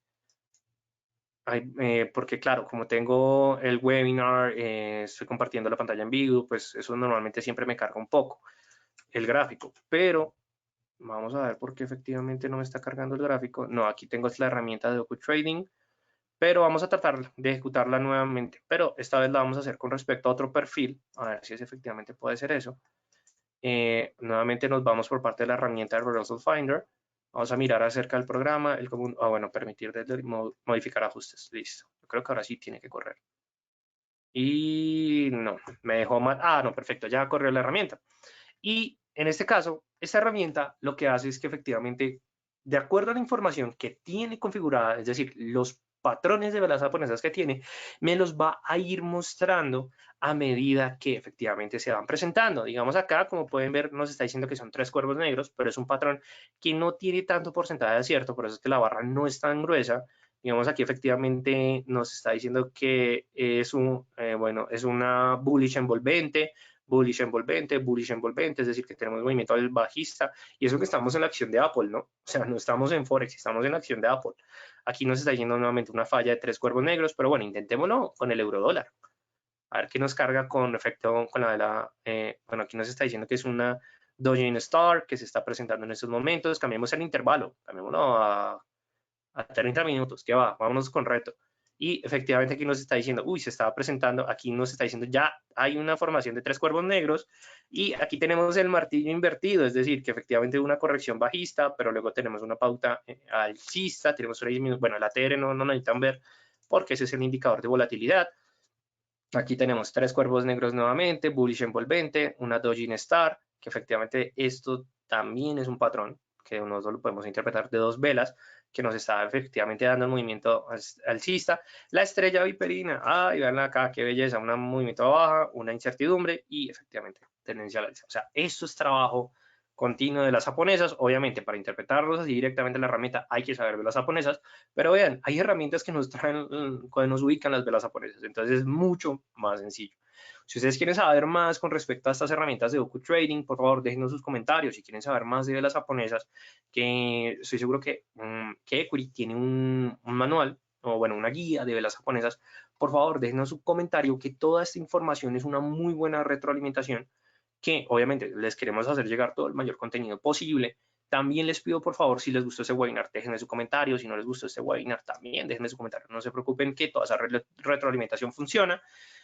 porque claro, como tengo el webinar, estoy compartiendo la pantalla en vivo, pues eso normalmente siempre me carga un poco el gráfico. Pero vamos a ver por qué efectivamente no me está cargando el gráfico. No, aquí tengo la herramienta de Oku Trading, pero vamos a tratar de ejecutarla nuevamente, pero esta vez la vamos a hacer con respecto a otro perfil, a ver si efectivamente puede ser eso. Nuevamente nos vamos por parte de la herramienta de Reversal Finder, vamos a mirar acerca del programa, bueno, permitir modificar ajustes, listo, yo creo que ahora sí tiene que correr. Y no, me dejó mal, no, perfecto, ya corrió la herramienta. Y en este caso, esta herramienta lo que hace es que efectivamente, de acuerdo a la información que tiene configurada, es decir, los patrones de velas japonesas que tiene, me los va a ir mostrando a medida que efectivamente se van presentando. Digamos acá, como pueden ver, nos está diciendo que son 3 cuervos negros, pero es un patrón que no tiene tanto porcentaje de acierto, por eso es que la barra no es tan gruesa. Digamos aquí efectivamente nos está diciendo que es bueno, es una bullish envolvente, bullish envolvente, bullish envolvente, es decir, que tenemos movimiento al bajista, y eso que estamos en la acción de Apple, ¿no? O sea, no estamos en Forex, estamos en la acción de Apple. Aquí nos está yendo nuevamente una falla de 3 cuervos negros, pero bueno, intentémoslo con el euro dólar. A ver qué nos carga con efecto con la de la, bueno, aquí nos está diciendo que es una Dogecoin Star que se está presentando en estos momentos. Cambiemos el intervalo, cambiémoslo a 30 minutos, que va, vámonos con reto. Y efectivamente aquí nos está diciendo, uy, se estaba presentando, aquí nos está diciendo ya hay una formación de 3 cuervos negros, y aquí tenemos el martillo invertido, es decir, que efectivamente una corrección bajista, pero luego tenemos una pauta alcista, tenemos una, bueno, el ATR no necesitan ver, porque ese es el indicador de volatilidad. Aquí tenemos 3 cuervos negros nuevamente, bullish envolvente, una Dogecoin Star, que efectivamente esto también es un patrón, que nosotros lo podemos interpretar de 2 velas, que nos está efectivamente dando el movimiento alcista. La estrella viperina, ay, vean acá, qué belleza, un movimiento baja, una incertidumbre y efectivamente tendencia al alza. O sea, esto es trabajo continuo de las japonesas. Obviamente, para interpretarlos así directamente en la herramienta hay que saber velas japonesas, pero vean, hay herramientas que nos traen, cuando nos ubican las velas japonesas, entonces es mucho más sencillo. Si ustedes quieren saber más con respecto a estas herramientas de Oku Trading, por favor, déjenos sus comentarios. Si quieren saber más de velas japonesas, que estoy seguro que Equity tiene un manual, o bueno, una guía de velas japonesas, por favor, déjenos su comentario, que toda esta información es una muy buena retroalimentación, que obviamente les queremos hacer llegar todo el mayor contenido posible. También les pido, por favor, si les gustó ese webinar, déjenme su comentario. Si no les gustó este webinar, también déjenme su comentario. No se preocupen que toda esa retroalimentación funciona.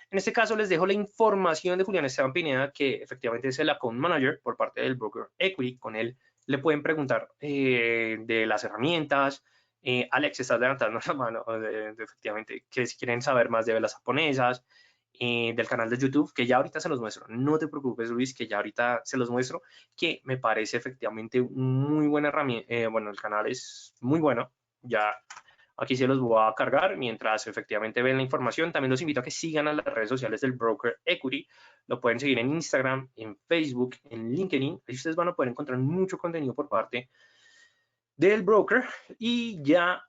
En este caso, les dejo la información de Julián Esteban Pineda, que efectivamente es el Account Manager por parte del broker Equity. Con él le pueden preguntar de las herramientas. Alex, estás levantando la mano, efectivamente, que si quieren saber más de velas japonesas, del canal de YouTube, que ya ahorita se los muestro. No te preocupes, Luis, que ya ahorita se los muestro, que me parece efectivamente muy buena herramienta. Bueno, el canal es muy bueno. Ya aquí se los voy a cargar mientras efectivamente ven la información. También los invito a que sigan a las redes sociales del broker Equity. Lo pueden seguir en Instagram, en Facebook, en LinkedIn. Ahí ustedes van a poder encontrar mucho contenido por parte del broker. Y ya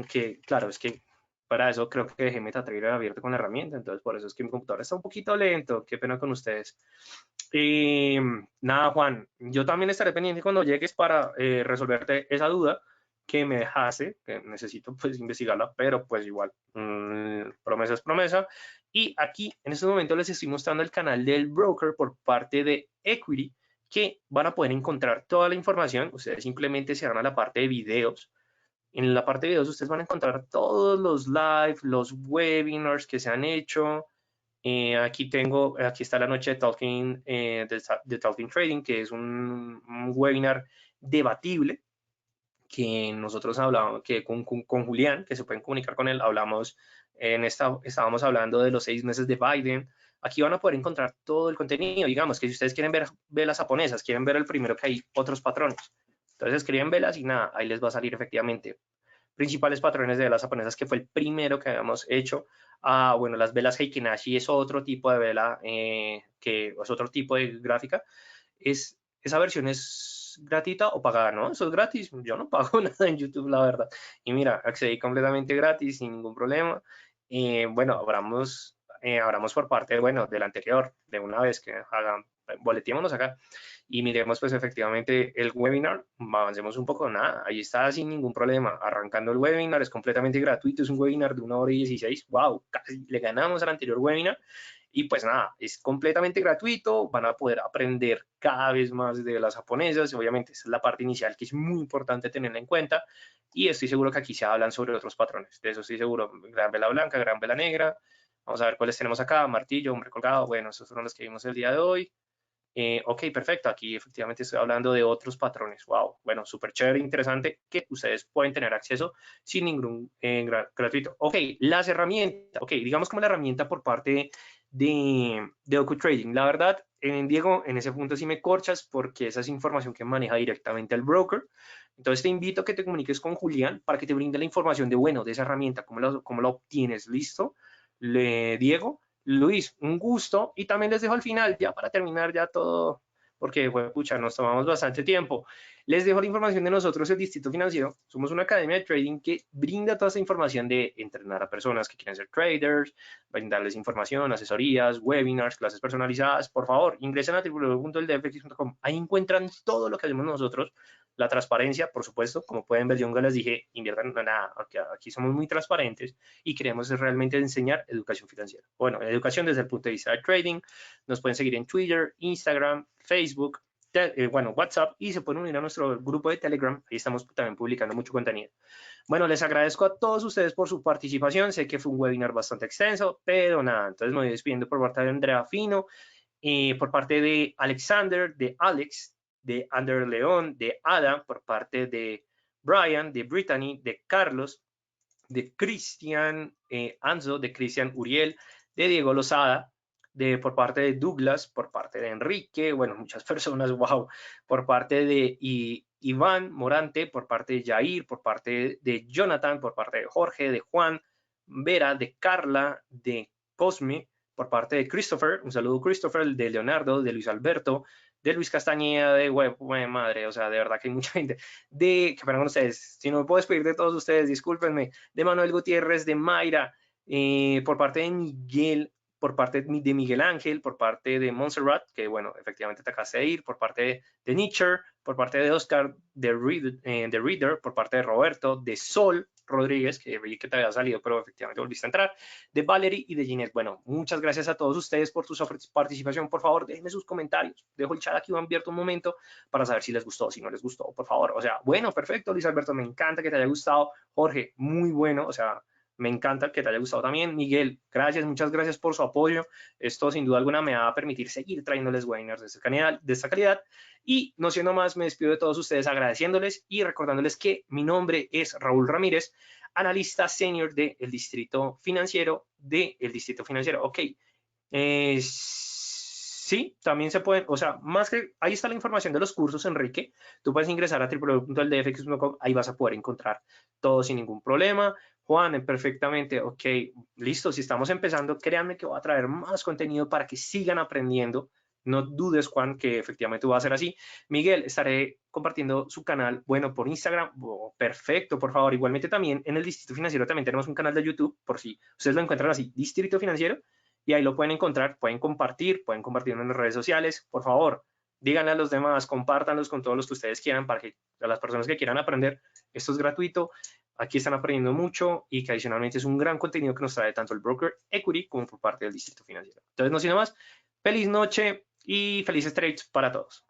que, claro, es que para eso creo que dejé MetaTrader abierto con la herramienta, entonces por eso es que mi computador está un poquito lento, qué pena con ustedes. Y nada, Juan, yo también estaré pendiente cuando llegues para resolverte esa duda que me dejaste, que necesito pues investigarla, pero pues igual, promesa es promesa. Y aquí en este momento les estoy mostrando el canal del broker por parte de Equity, que van a poder encontrar toda la información. Ustedes simplemente se van a la parte de videos. En la parte de videos ustedes van a encontrar todos los live, los webinars que se han hecho. Aquí está la noche de Talking, de Talking Trading, que es un webinar debatible que nosotros hablamos, que con Julián, que se pueden comunicar con él, hablamos, estábamos hablando de los 6 meses de Biden. Aquí van a poder encontrar todo el contenido. Digamos que si ustedes quieren ver velas japonesas, quieren ver el primero que hay otros patrones. Entonces escriben velas y nada, ahí les va a salir efectivamente principales patrones de velas japonesas, que fue el primero que habíamos hecho. Bueno, las velas Heikinashi es otro tipo de vela, que es otro tipo de gráfica. Esa versión es gratuita o pagada, ¿no? Eso es gratis. Yo no pago nada en YouTube, la verdad. Y mira, accedí completamente gratis, sin ningún problema. Bueno, abramos por parte, bueno, del anterior, de una vez que hagan, boletémonos acá y miremos pues efectivamente el webinar, avancemos un poco, nada, ahí está sin ningún problema, arrancando el webinar, es completamente gratuito, es un webinar de 1 hora y 16, wow, casi le ganamos al anterior webinar. Y pues nada, es completamente gratuito, van a poder aprender cada vez más de las japonesas, obviamente esa es la parte inicial que es muy importante tenerla en cuenta, y estoy seguro que aquí se hablan sobre otros patrones, de eso estoy seguro, gran vela blanca, gran vela negra. Vamos a ver cuáles tenemos acá, martillo, hombre colgado, bueno, esos fueron los que vimos el día de hoy. Ok, perfecto, aquí efectivamente estoy hablando de otros patrones. Wow, bueno, súper chévere, interesante, que ustedes pueden tener acceso sin ningún gratuito. Ok, las herramientas, ok, digamos como la herramienta por parte de OcuTrading. La verdad, Diego, en ese punto sí me corchas porque esa es información que maneja directamente el broker. Entonces te invito a que te comuniques con Julián para que te brinde la información de, bueno, de esa herramienta, cómo la obtienes, ¿listo? Diego. Luis, un gusto y también les dejo al final, ya para terminar ya todo, porque, bueno, pucha, nos tomamos bastante tiempo. Les dejo la información de nosotros, el Distrito Financiero. Somos una academia de trading que brinda toda esa información de entrenar a personas que quieren ser traders, brindarles información, asesorías, webinars, clases personalizadas. Por favor, ingresen a www.eldfx.com. Ahí encuentran todo lo que hacemos nosotros. La transparencia, por supuesto, como pueden ver, yo les dije, inviertan en nada, aquí somos muy transparentes y queremos realmente enseñar educación financiera. Bueno, educación desde el punto de vista del trading. Nos pueden seguir en Twitter, Instagram, Facebook, bueno, WhatsApp, y se pueden unir a nuestro grupo de Telegram. Ahí estamos también publicando mucho contenido. Bueno, les agradezco a todos ustedes por su participación. Sé que fue un webinar bastante extenso, pero nada, entonces me voy despidiendo por parte de Andrea Fino, por parte de Alexander, de Alex, de Ander León, de Ada, por parte de Brian, de Brittany, de Carlos, de Cristian Anzo, de Cristian Uriel, de Diego Lozada, por parte de Douglas, por parte de Enrique, bueno, muchas personas, wow, por parte de Iván Morante, por parte de Jair, por parte de Jonathan, por parte de Jorge, de Juan, Vera, de Carla, de Cosme, por parte de Christopher, un saludo Christopher, de Leonardo, de Luis Alberto, de Luis Castañeda, de madre, o sea, de verdad que hay mucha gente, que perdón ustedes, si no me puedo despedir de todos ustedes, discúlpenme, de Manuel Gutiérrez, de Mayra, por parte de Miguel por parte de Miguel Ángel, por parte de Montserrat, que bueno, efectivamente te acabaste de ir, por parte de Nietzsche, por parte de Oscar, de Reader, por parte de Roberto, de Sol Rodríguez, que vi que te había salido, pero efectivamente volviste a entrar, de Valerie y de Ginette. Bueno, muchas gracias a todos ustedes por su participación. Por favor, déjenme sus comentarios. Dejo el chat aquí abierto un momento para saber si les gustó, si no les gustó, por favor. O sea, bueno, perfecto, Luis Alberto, me encanta que te haya gustado. Jorge, muy bueno, o sea, me encanta que te haya gustado también. Miguel, gracias, muchas gracias por su apoyo. Esto sin duda alguna me va a permitir seguir trayéndoles webinars de esta calidad. Y no siendo más, me despido de todos ustedes agradeciéndoles y recordándoles que mi nombre es Raúl Ramírez, analista senior del Distrito Financiero Ok, sí, también se pueden, o sea, más que, ahí está la información de los cursos, Enrique. Tú puedes ingresar a www.eldfx.com, ahí vas a poder encontrar todo sin ningún problema. Juan, perfectamente, ok, listo, si estamos empezando, créanme que voy a traer más contenido para que sigan aprendiendo. No dudes, Juan, que efectivamente va a ser así. Miguel, estaré compartiendo su canal, bueno, por Instagram. Oh, perfecto, por favor. Igualmente también en el Distrito Financiero también tenemos un canal de YouTube, por si ustedes lo encuentran así, Distrito Financiero, y ahí lo pueden encontrar, pueden compartirlo en las redes sociales. Por favor, díganle a los demás, compártanlos con todos los que ustedes quieran para que a las personas que quieran aprender, esto es gratuito. Aquí están aprendiendo mucho y que adicionalmente es un gran contenido que nos trae tanto el broker equity como por parte del Distrito Financiero. Entonces, no siendo más, feliz noche y felices trades para todos.